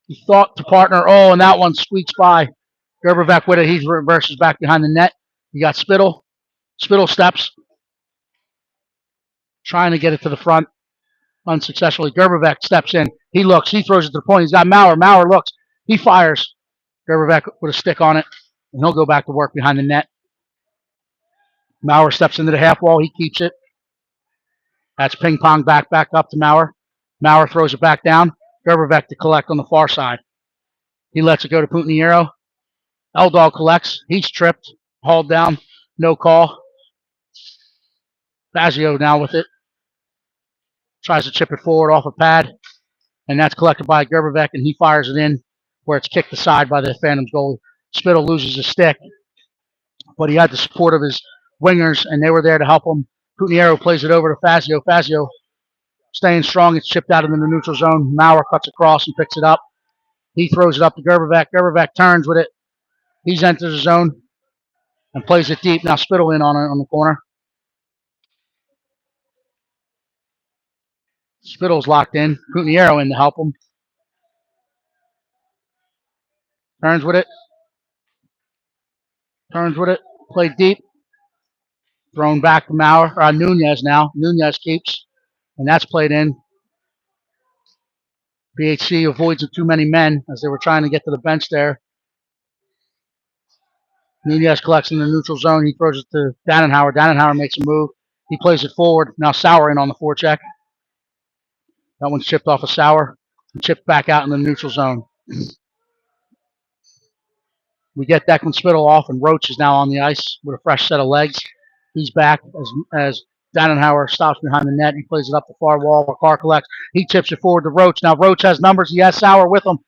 He thought to partner. Oh, and that one squeaks by. Gerberbeck with it. He reverses back behind the net. You got Spittle. Spittle steps. Trying to get it to the front. Unsuccessfully. Gerberbeck steps in. He looks. He throws it to the point. He's got Maurer. Maurer looks. He fires. Gerberbeck with a stick on it. And he'll go back to work behind the net. Maurer steps into the half wall. He keeps it. That's ping pong back up to Maurer. Maurer throws it back down. Gerberbeck to collect on the far side. He lets it go to Putniero. L-Dog collects. He's tripped. Hauled down. No call. Fazio now with it. Tries to chip it forward off a pad. And that's collected by Gerberbeck, and he fires it in where it's kicked aside by the Phantoms goalie. Spittle loses his stick. But he had the support of his wingers, and they were there to help him. Putniero plays it over to Fazio. Fazio staying strong. It's chipped out into the neutral zone. Maurer cuts across and picks it up. He throws it up to Gerberbeck. Gerberbeck turns with it. He's entered the zone and plays it deep. Now Spittle in on the corner. Spittle's locked in. Putniero in to help him. Turns with it. Turns with it. Played deep. Thrown back to Maurer. Nunez now. Nunez keeps. And that's played in. PHC avoids the too many men as they were trying to get to the bench there. Nunez collects in the neutral zone. He throws it to Dannenhauer. Dannenhauer makes a move. He plays it forward. Now Sauer in on the forecheck. That one's chipped off of Sauer and chipped back out in the neutral zone. We get Declan Spittle off, and Roach is now on the ice with a fresh set of legs. He's back as Dannenhauer stops behind the net. He plays it up the far wall. Carr collects. He chips it forward to Roach. Now Roach has numbers. He has Sauer with him.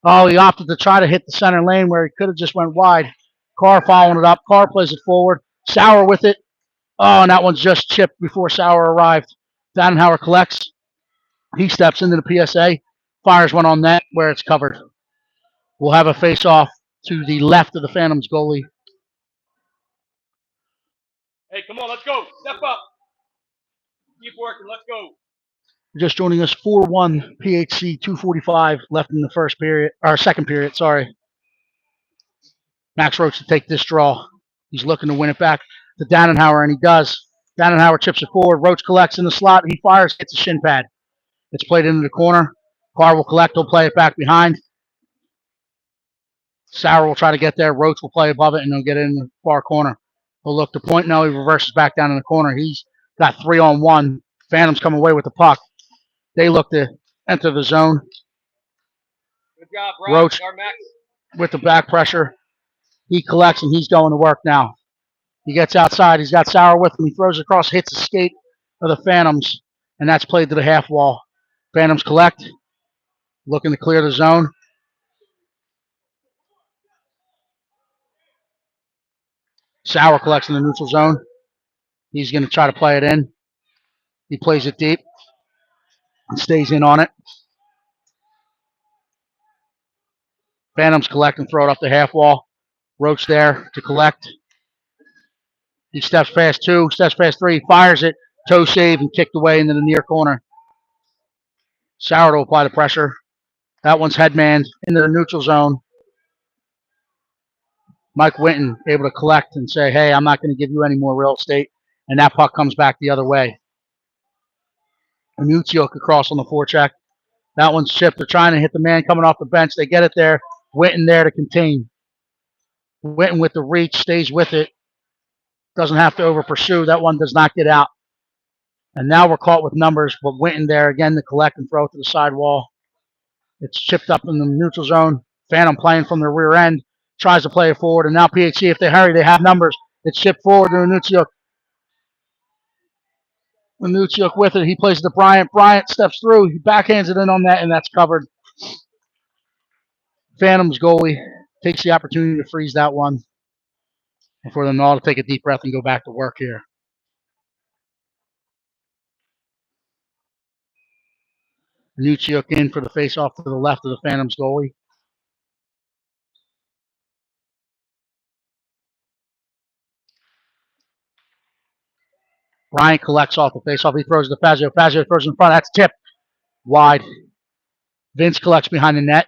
Oh, he opted to try to hit the center lane where he could have just went wide. Carr following it up. Carr plays it forward. Sauer with it. Oh, and that one's just chipped before Sauer arrived. Dannenhauer collects. He steps into the PSA. Fires one on net where it's covered. We'll have a face-off to the left of the Phantoms goalie. Hey, come on, let's go. Step up. Keep working. Let's go. Just joining us, 4-1 PHC, 2:45 left in the first period, or second period, sorry. Max Roach to take this draw. He's looking to win it back to Dannenhauer, and he does. Dannenhauer chips it forward. Roach collects in the slot. He fires, hits a shin pad. It's played into the corner. Carr will collect. He'll play it back behind. Sauer will try to get there. Roach will play above it, and he'll get it in the far corner. He'll look to point. No, he reverses back down in the corner. He's got 3-on-1. Phantoms come away with the puck. They look to enter the zone. Good job, Brock. Roach with the back pressure. He collects, and he's going to work now. He gets outside. He's got Sauer with him. He throws it across, hits the skate of the Phantoms, and that's played to the half wall. Phantoms collect, looking to clear the zone. Sauer collects in the neutral zone. He's going to try to play it in. He plays it deep and stays in on it. Phantoms collect and throw it up the half wall. Roach there to collect. He steps past 2, steps past 3, fires it, toe save, and kicked away into the near corner. Sauer to apply the pressure. That one's headmanned into the neutral zone. Mike Winton able to collect and say, hey, I'm not going to give you any more real estate. And that puck comes back the other way. Venuccio across on the forecheck. That one's chipped. They're trying to hit the man coming off the bench. They get it there. Witten there to contain. Witten with the reach, stays with it. Doesn't have to over pursue. That one does not get out. And now we're caught with numbers, but Witten there again to collect and throw it to the sidewall. It's chipped up in the neutral zone. Phantom playing from the rear end. Tries to play it forward. And now PHC, if they hurry, they have numbers. It's chipped forward to Anuchiuk. Anuchiuk with it. He plays it to Bryant. Bryant steps through. He backhands it in on that, and that's covered. Phantom's goalie takes the opportunity to freeze that one. And for them all to take a deep breath and go back to work here. Anuchiuk in for the face-off to the left of the Phantom's goalie. Bryant collects off the face-off. He throws it to Fazio. Fazio throws it in front. That's tipped wide. Vince collects behind the net.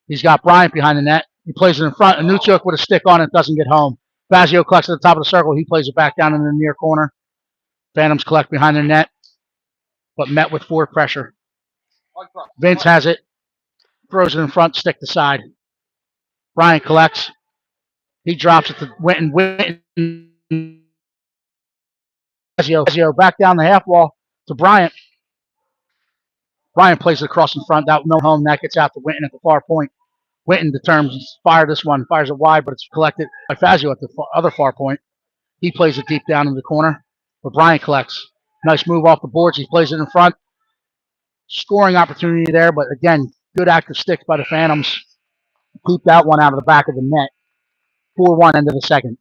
He's got Bryant behind the net. He plays it in front. Anuchiuk with a stick on it doesn't get home. Fazio collects at the top of the circle. He plays it back down in the near corner. Phantoms collect behind the net, but met with forward pressure. Vince has it. Throws it in front, stick to side. Bryant collects. He drops it to Witten. Witten. Fazio back down the half wall to Bryant. Bryant plays it across in front. That no home. That gets out to Witten at the far point. Witten determines to fire this one. Fires it wide, but it's collected by Fazio at the other far point. He plays it deep down in the corner, but Bryant collects. Nice move off the boards. He plays it in front. Scoring opportunity there, but again, good active sticks by the Phantoms. Keep that one out of the back of the net. 4-1 end of the second.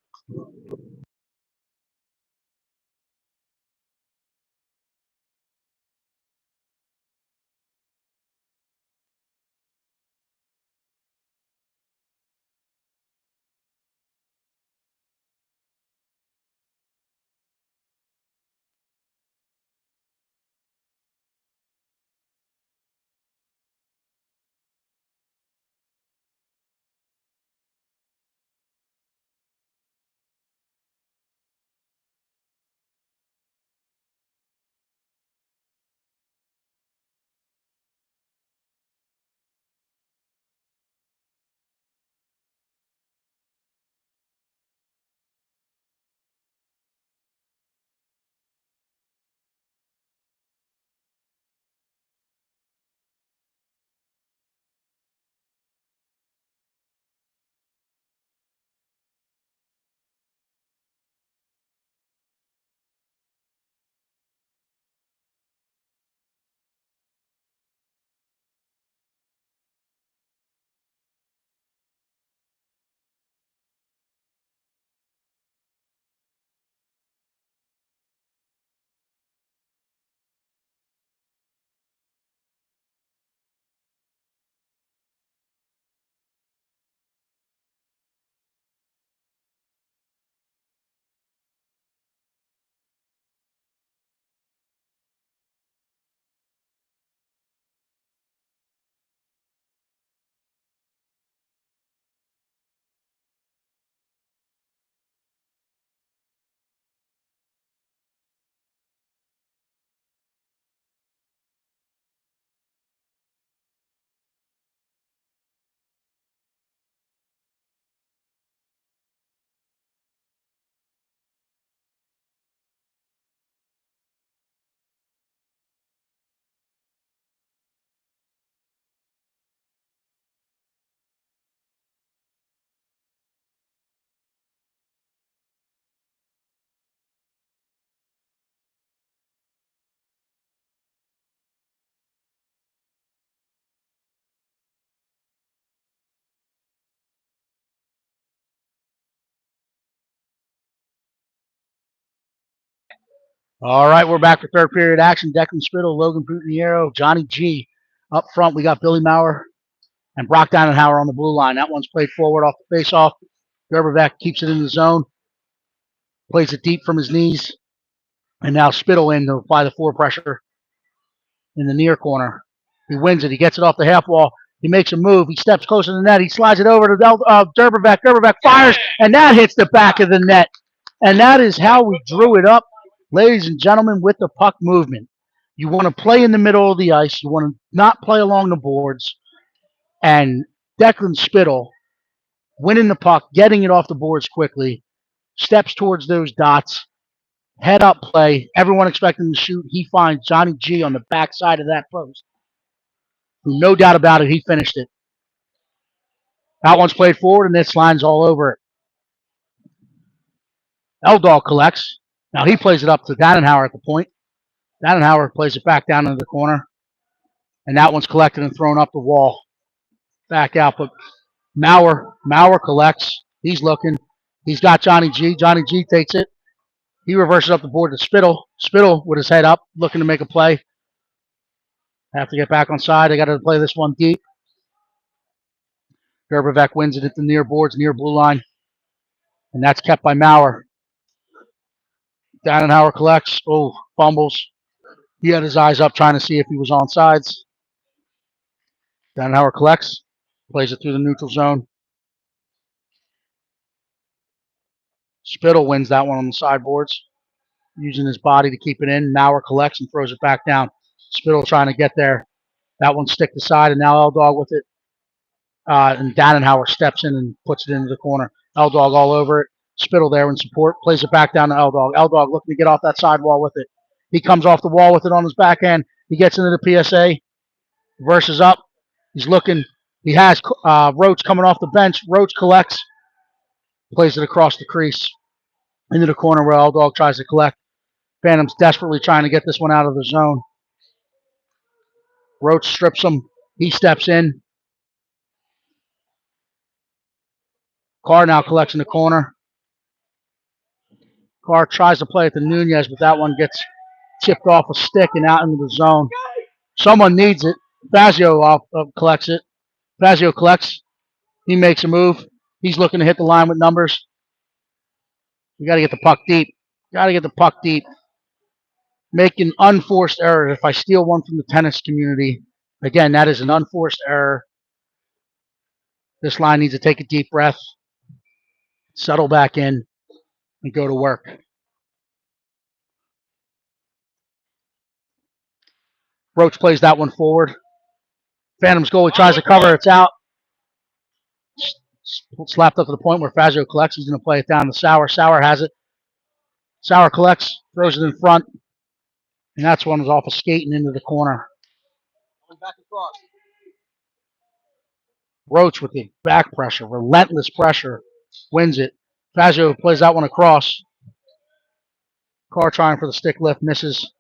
All right, we're back for third period action. Declan Spittle, Logan Putiniero, Johnny G. Up front, we got Billy Maurer and Brock Dannenhauer on the blue line. That one's played forward off the face-off. Gerberbeck keeps it in the zone, plays it deep from his knees, and now Spittle in to apply the forward pressure in the near corner. He wins it. He gets it off the half wall. He makes a move. He steps closer to the net. He slides it over to Gerberbeck. Gerberbeck fires, and that hits the back of the net. And that is how we drew it up, ladies and gentlemen, with the puck movement. You want to play in the middle of the ice. You want to not play along the boards. And Declan Spittle, winning the puck, getting it off the boards quickly, steps towards those dots, head up play. Everyone expecting to shoot. He finds Johnny G on the backside of that post. No doubt about it, he finished it. That one's played forward, and this line's all over it. Eldog collects. Now he plays it up to Dannenhauer at the point. Dannenhauer plays it back down into the corner. And that one's collected and thrown up the wall. Back out, but Maurer collects. He's looking. He's got Johnny G. Johnny G takes it. He reverses up the board to Spittle. Spittle with his head up, looking to make a play. Have to get back on side. They got to play this one deep. Gerbevec wins it at the near boards, near blue line. And that's kept by Maurer. Dannenhauer collects. Oh, fumbles. He had his eyes up trying to see if he was on sides. Dannenhauer collects. Plays it through the neutral zone. Spittle wins that one on the sideboards, using his body to keep it in. Maurer collects and throws it back down. Spittle trying to get there. That one stick to side, and now Eldog with it. And Dannenhauer steps in and puts it into the corner. Eldog all over it. Spittle there in support. Plays it back down to Eldog. Eldog looking to get off that sidewall with it. He comes off the wall with it on his backhand. He gets into the PSA. Versus up. He's looking. He has Roach coming off the bench. Roach collects. Plays it across the crease. Into the corner where Eldog tries to collect. Phantom's desperately trying to get this one out of the zone. Roach strips him. He steps in. Carr now collects in the corner. Carr tries to play it to Nunez, but that one gets chipped off a stick and out into the zone. Someone needs it. Fazio collects it. Fazio collects. He makes a move. He's looking to hit the line with numbers. We got to get the puck deep. Got to get the puck deep. Make an unforced error. If I steal one from the tennis community, again, that is an unforced error. This line needs to take a deep breath, settle back in, and go to work. Roach plays that one forward. Phantom's goalie tries to cover. It's out. Slapped up to the point where Fazio collects. He's going to play it down to Sauer. Sauer has it. Sauer collects, throws it in front. And that's one was off a skate and into the corner. Back across. Roach with the back pressure, relentless pressure, wins it. Fazio plays that one across. Carr trying for the stick lift, misses.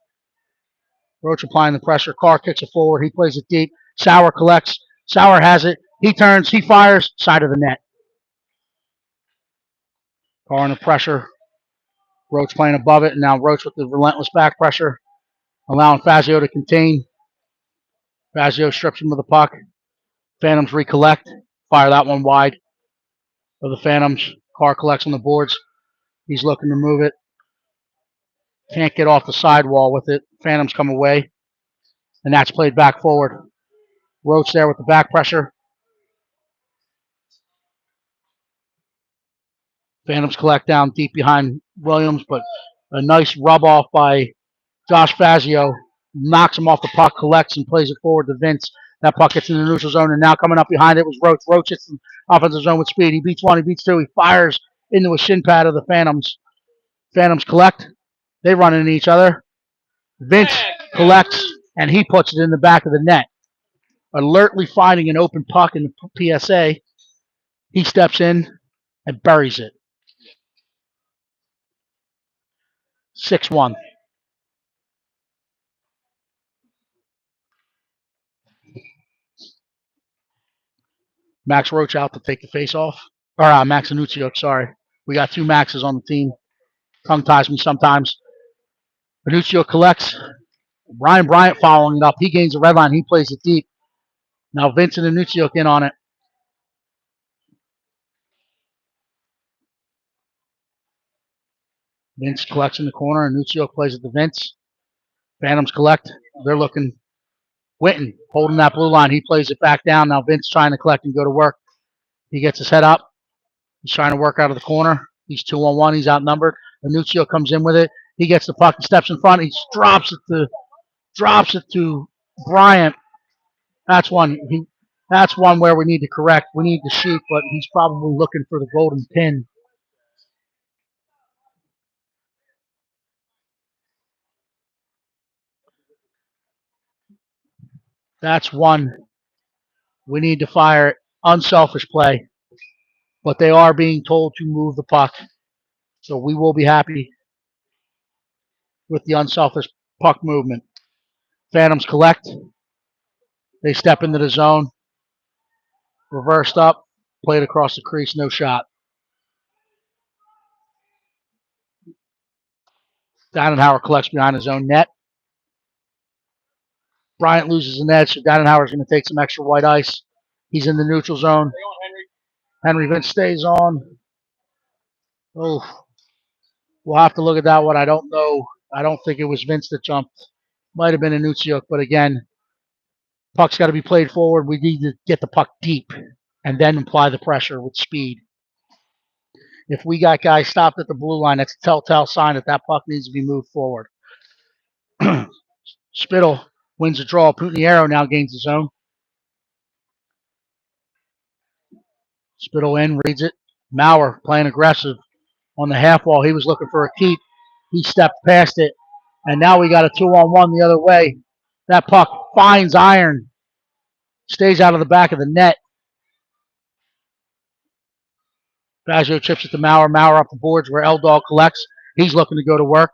Roach applying the pressure. Carr kicks it forward. He plays it deep. Sauer collects. Sauer has it. He turns. He fires. Side of the net. Carr under pressure. Roach playing above it. And now Roach with the relentless back pressure, allowing Fazio to contain. Fazio strips him of the puck. Phantoms recollect. Fire that one wide of the Phantoms. Carr collects on the boards. He's looking to move it. Can't get off the sidewall with it. Phantoms come away. And that's played back forward. Roach there with the back pressure. Phantoms collect down deep behind Williams, but a nice rub off by Josh Fazio. Knocks him off the puck, collects, and plays it forward to Vince. That puck gets in the neutral zone, and now coming up behind it was Roach. Roach hits the offensive zone with speed. He beats one, he beats two. He fires into a shin pad of the Phantoms. Phantoms collect. They run into each other. Vince collects, and he puts it in the back of the net. Alertly finding an open puck in the PSA. He steps in and buries it. 6-1. Max Roach out to take the face off. Or Max Anuccio, sorry. We got two Maxes on the team. Tongue ties me sometimes. Anuccio collects. Ryan Bryant following it up. He gains the red line. He plays it deep. Now Vince and Anuccio in on it. Vince collects in the corner. Anuccio plays it to Vince. Phantoms collect. They're looking. Witten holding that blue line. He plays it back down. Now Vince trying to collect and go to work. He gets his head up. He's trying to work out of the corner. He's 2-on-1. He's outnumbered. Anuccio comes in with it. He gets the puck and steps in front. He drops it to Drops it to Bryant. That's one. That's one where we need to correct. We need the sheep, but he's probably looking for the golden pin. That's one. We need to fire it. Unselfish play, but they are being told to move the puck. So we will be happy with the unselfish puck movement. Phantoms collect. They step into the zone. Reversed up. Played across the crease. No shot. Dannenhauer collects behind his own net. Bryant loses an edge, so Dannenhauer's going to take some extra white ice. He's in the neutral zone. Stay on, Henry Vince stays on. Oh, we'll have to look at that one. I don't know. I don't think it was Vince that jumped. Might have been a Nutsiuk, but again, puck's got to be played forward. We need to get the puck deep and then apply the pressure with speed. If we got guys stopped at the blue line, that's a telltale sign that that puck needs to be moved forward. Spittle wins the draw. Putniero now gains the zone. Spittle in, reads it. Maurer playing aggressive on the half wall. He was looking for a keep. He stepped past it. And now we got a 2-on-1 the other way. That puck finds iron. Stays out of the back of the net. Baggio chips it to Maurer. Maurer up the boards where L-Dog collects. He's looking to go to work.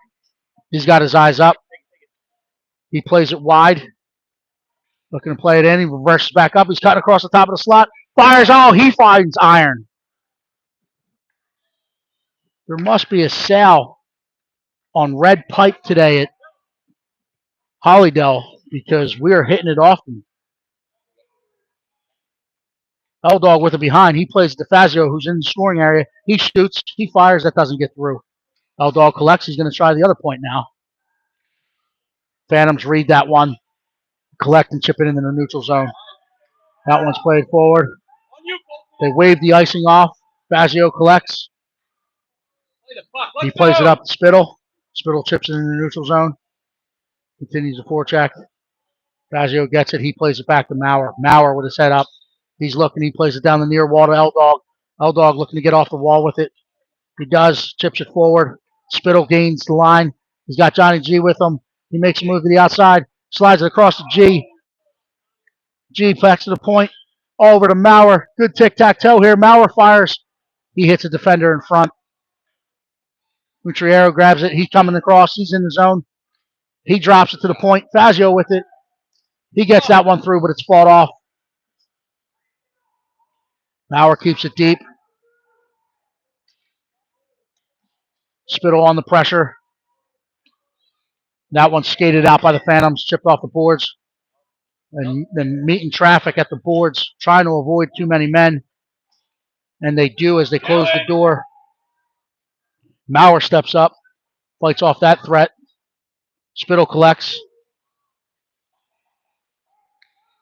He's got his eyes up. He plays it wide. Looking to play it in. He reverses back up. He's cutting across the top of the slot. Fires. Oh, he finds iron. There must be a sale on red pipe today at Hollydale because we are hitting it often. L-Dog with it behind. He plays DeFazio, who's in the scoring area. He shoots. He fires. That doesn't get through. L-Dog collects. He's going to try the other point now. Phantoms read that one. Collect and chip it into the neutral zone. That one's played forward. They wave the icing off. Fazio collects. He plays it up to Spittle. Spittle chips it in the neutral zone. Continues the forecheck. Fazio gets it. He plays it back to Maurer. Maurer with his head up. He's looking. He plays it down the near wall to L-Dog. L-Dog looking to get off the wall with it. He does. Chips it forward. Spittle gains the line. He's got Johnny G with him. He makes a move to the outside. Slides it across to G. G backs to the point. Over to Maurer. Good tic-tac-toe here. Maurer fires. He hits a defender in front. Mutriero grabs it. He's coming across. He's in the zone. He drops it to the point. Fazio with it. He gets that one through, but it's fought off. Maurer keeps it deep. Spittle on the pressure. That one's skated out by the Phantoms, chipped off the boards. And then meeting traffic at the boards, trying to avoid too many men. And they do as they close the door. Maurer steps up, fights off that threat. Spittle collects.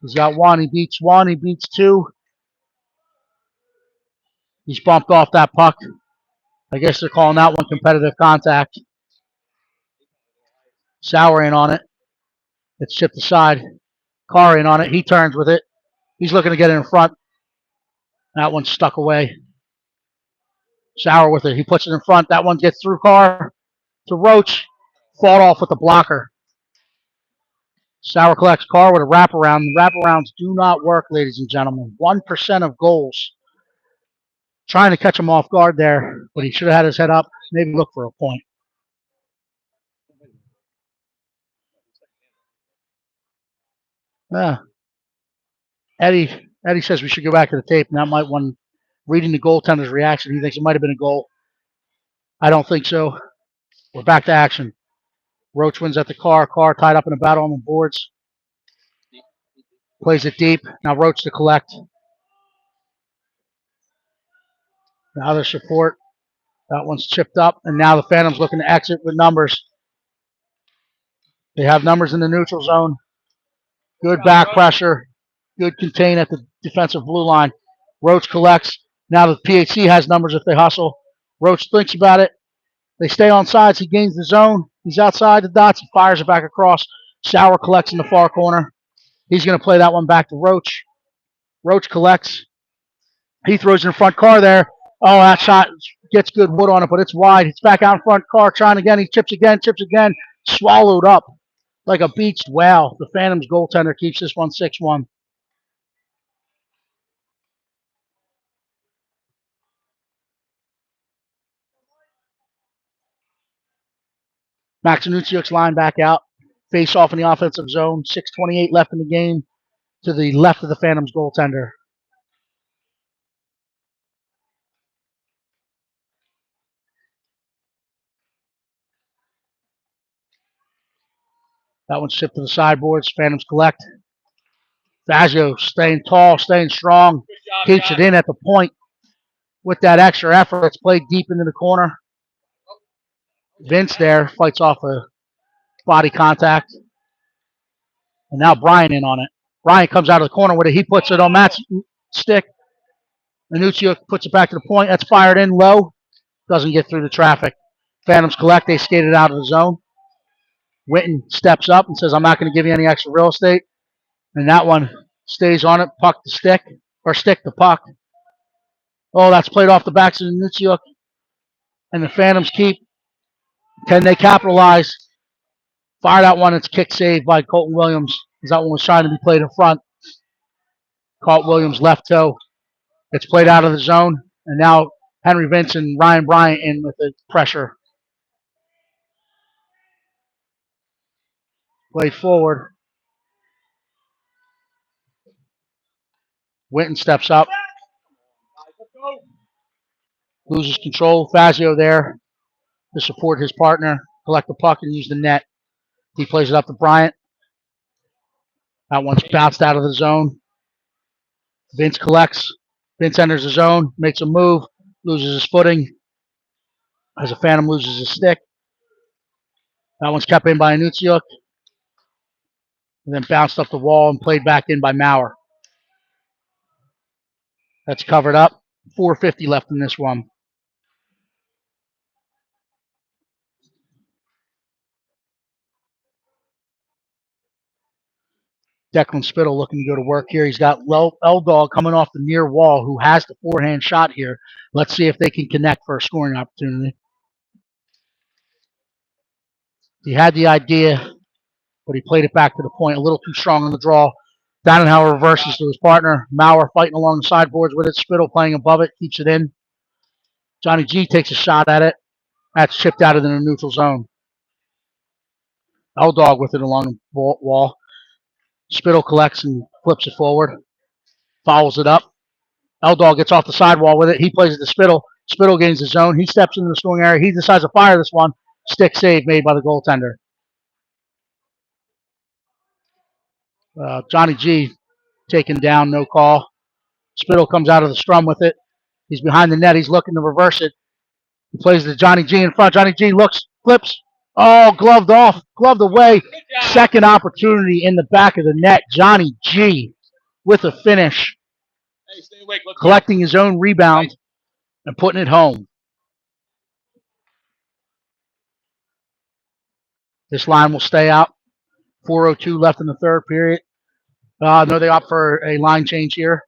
He's got one. He beats one. He beats two. He's bumped off that puck. I guess they're calling that one competitive contact. Sauer in on it. It's chipped aside. Carr in on it. He turns with it. He's looking to get it in front. That one's stuck away. Sauer with it. He puts it in front. That one gets through Carr to Roach. Fought off with the blocker. Sauer collects. Carr with a wraparound. Wraparounds do not work, ladies and gentlemen. 1% of goals. Trying to catch him off guard there, but he should have had his head up. Maybe look for a point. Eddie says we should go back to the tape, and that might one reading the goaltender's reaction. He thinks it might have been a goal. I don't think so. We're back to action. Roach wins at the Carr. Carr tied up in a battle on the boards. Plays it deep. Now Roach to collect. Now their support. That one's chipped up, and now the Phantoms looking to exit with numbers. They have numbers in the neutral zone. Good back pressure. Good contain at the defensive blue line. Roach collects. Now the PHC has numbers if they hustle. Roach thinks about it. They stay on sides. He gains the zone. He's outside the dots. He fires it back across. Sauer collects in the far corner. He's going to play that one back to Roach. Roach collects. He throws in front. Carr there. Oh, that shot gets good wood on it, but it's wide. It's back out in front. Carr trying again. He chips again. Swallowed up like a beached whale. The Phantoms goaltender keeps this one 6-1. Max Anutsiuk's line back out. Face off in the offensive zone. 6:28 left in the game to the left of the Phantoms goaltender. That one's shipped to the sideboards. Phantoms collect. Fazio staying tall, staying strong. Keeps it in at the point with that extra effort. It's played deep into the corner. Vince there fights off a body contact. And now Brian in on it. Brian comes out of the corner with it. He puts it on Matt's stick. Anunciuk puts it back to the point. That's fired in low. Doesn't get through the traffic. Phantoms collect. They skated out of the zone. Witten steps up and says, I'm not going to give you any extra real estate. And that one stays on it. Puck to stick. Or stick to puck. Oh, that's played off the backs of Anunciuk. And the Phantoms keep. Can they capitalize? Fired out one. It's kick saved by Colton Williams. That one was trying to be played in front. Caught Williams left toe. It's played out of the zone. And now Henry Vince and Ryan Bryant in with the pressure. Play forward. Witten steps up. Loses control. Fazio there to support his partner. Collect the puck and use the net. He plays it up to Bryant. That one's bounced out of the zone. Vince collects. Vince enters the zone. Makes a move. Loses his footing. As a Phantom loses his stick. That one's kept in by Anunciuk. And then bounced up the wall and played back in by Maurer. That's covered up. 4:50 left in this one. Declan Spittle looking to go to work here. He's got L-Dog coming off the near wall who has the forehand shot here. Let's see if they can connect for a scoring opportunity. He had the idea, but he played it back to the point. A little too strong on the draw. Dannenhauer reverses to his partner. Maurer fighting along the sideboards with it. Spittle playing above it. Keeps it in. Johnny G takes a shot at it. That's chipped out of the neutral zone. L-Dog with it along the wall. Spittle collects and flips it forward. Fouls it up. L-Dog gets off the sidewall with it. He plays it to Spittle. Spittle gains the zone. He steps into the scoring area. He decides to fire this one. Stick save made by the goaltender. Johnny G taken down, no call. Spittle comes out of the scrum with it. He's behind the net. He's looking to reverse it. He plays to Johnny G in front. Johnny G looks, flips. Oh, gloved off, gloved away. Second opportunity in the back of the net. Johnny G with a finish. Hey, stay awake. Let's collecting his own rebound and putting it home. This line will stay out. 4:02 left in the third period. No, they opt for a line change here.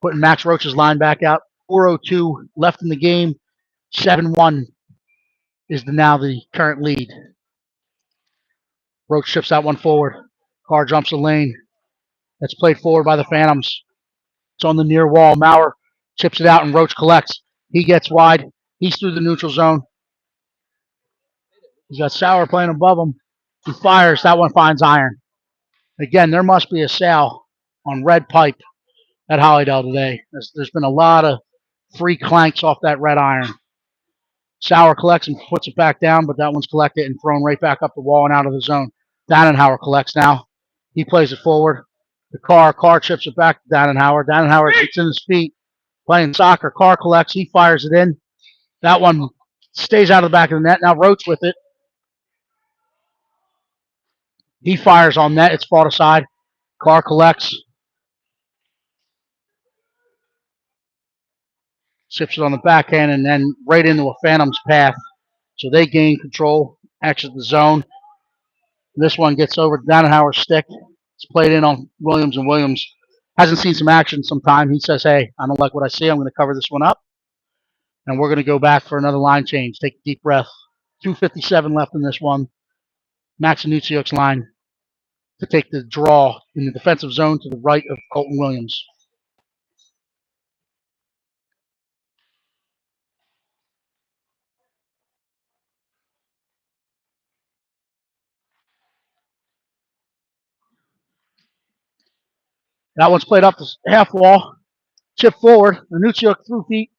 Putting Max Roach's line back out. 4:02 left in the game. 7-1 is now the current lead. Roach ships that one forward. Carr jumps the lane. That's played forward by the Phantoms. It's on the near wall. Maurer chips it out and Roach collects. He gets wide. He's through the neutral zone. He's got Sauer playing above him. He fires. That one finds iron. Again, there must be a sale on red pipe at Hollydale today. There's been a lot of free clanks off that red iron. Sauer collects and puts it back down, but that one's collected and thrown right back up the wall and out of the zone. Dannenhauer collects now. He plays it forward. The Carr chips it back to Dannenhauer. Dannenhauer gets in his feet, playing soccer. Carr collects. He fires it in. That one stays out of the back of the net. Now Roach with it. He fires on net. It's fought aside. Carr collects. Chips it on the backhand and then right into a Phantom's path. So they gain control, exit the zone. This one gets over Dannenhauer's stick. It's played in on Williams, and Williams hasn't seen some action sometime. He says, hey, I don't like what I see. I'm going to cover this one up. And we're going to go back for another line change. Take a deep breath. 2:57 left in this one. Max Anutsiuk's line to take the draw in the defensive zone to the right of Colton Williams. That one's played up the half wall. Chip forward. Anutsiuk through feet.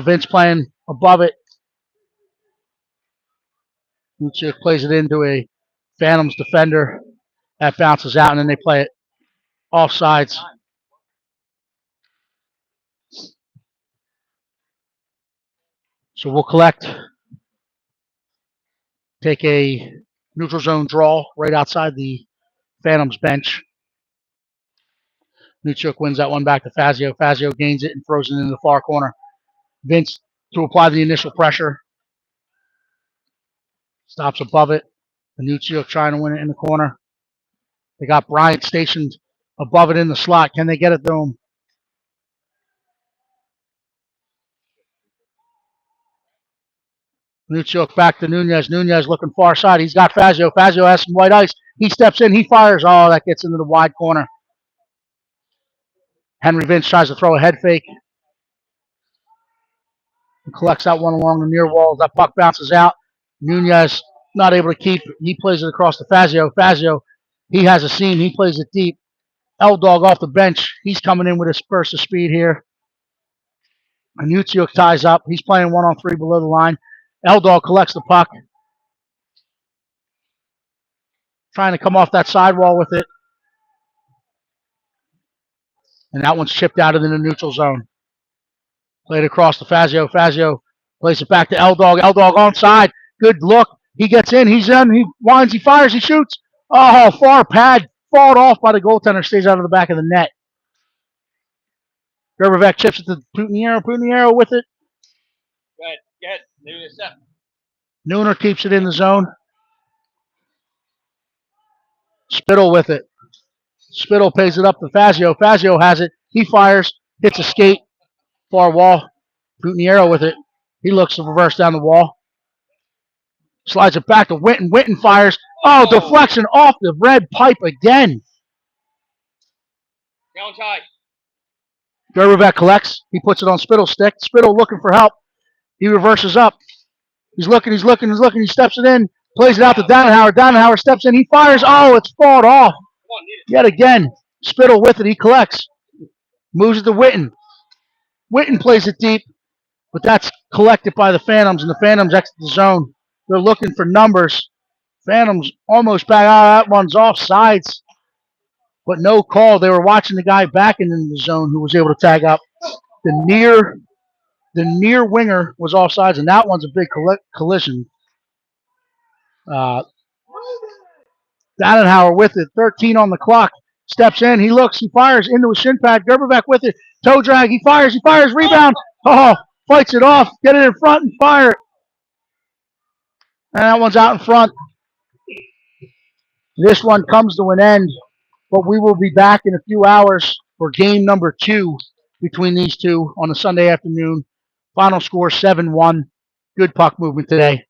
Vince playing above it. Anutsiuk plays it into a Phantoms defender. That bounces out, and then they play it off sides. So we'll collect, take a neutral zone draw right outside the Phantoms bench. Anutsiuk wins that one back to Fazio. Fazio gains it and throws it into the far corner. Vince, to apply the initial pressure, stops above it. Anutsiuk trying to win it in the corner. They got Bryant stationed above it in the slot. Can they get it to him? Anutsiuk back to Nunez. Nunez looking far side. He's got Fazio. Fazio has some white ice. He steps in. He fires. Oh, that gets into the wide corner. Henry Vince tries to throw a head fake. He collects that one along the near wall. That puck bounces out. Nunez not able to keep. He plays it across to Fazio. Fazio, he has a seam. He plays it deep. L-Dog off the bench. He's coming in with a burst of speed here. Anutsiuk ties up. He's playing 1-on-3 below the line. L-Dog collects the puck. Trying to come off that sidewall with it. And that one's chipped out of the neutral zone. Played across to Fazio. Fazio plays it back to L-Dog. L-Dog onside. Good look. He gets in. He's in. He winds. He fires. He shoots. Oh, far pad. Fought off by the goaltender. Stays out of the back of the net. Gerbevec chips it to Putiniero. Putiniero with it. Good. Nunez up. Nooner keeps it in the zone. Spittle with it. Spittle pays it up to Fazio. Fazio has it. He fires. Hits a skate. Far wall. Putiniero with it. He looks to reverse down the wall. Slides it back to Winton. Winton fires. Oh, deflection off the red pipe again. Down tie. Gerbevec collects. He puts it on Spittle's stick. Spittle looking for help. He reverses up. He's looking. He steps it in. Plays it out to Dannenhauer. Dannenhauer steps in. He fires. Oh, it's fought off. Yet again. Spittle with it. He collects. Moves it to Winton. Winton plays it deep. But that's collected by the Phantoms, and the Phantoms exit the zone. They're looking for numbers. Phantoms almost back out. That one's off sides. But no call. They were watching the guy backing in the zone who was able to tag up. The near winger was offsides, and that one's a big collision. Dannenhauer with it. 13 on the clock. Steps in. He looks. He fires into a shin pad. Gerbevec with it. Toe drag. He fires. Rebound. Oh, fights it off. Get it in front and fire it. And that one's out in front. This one comes to an end, but we will be back in a few hours for game number 2 between these two on a Sunday afternoon. Final score 7-1. Good puck movement today.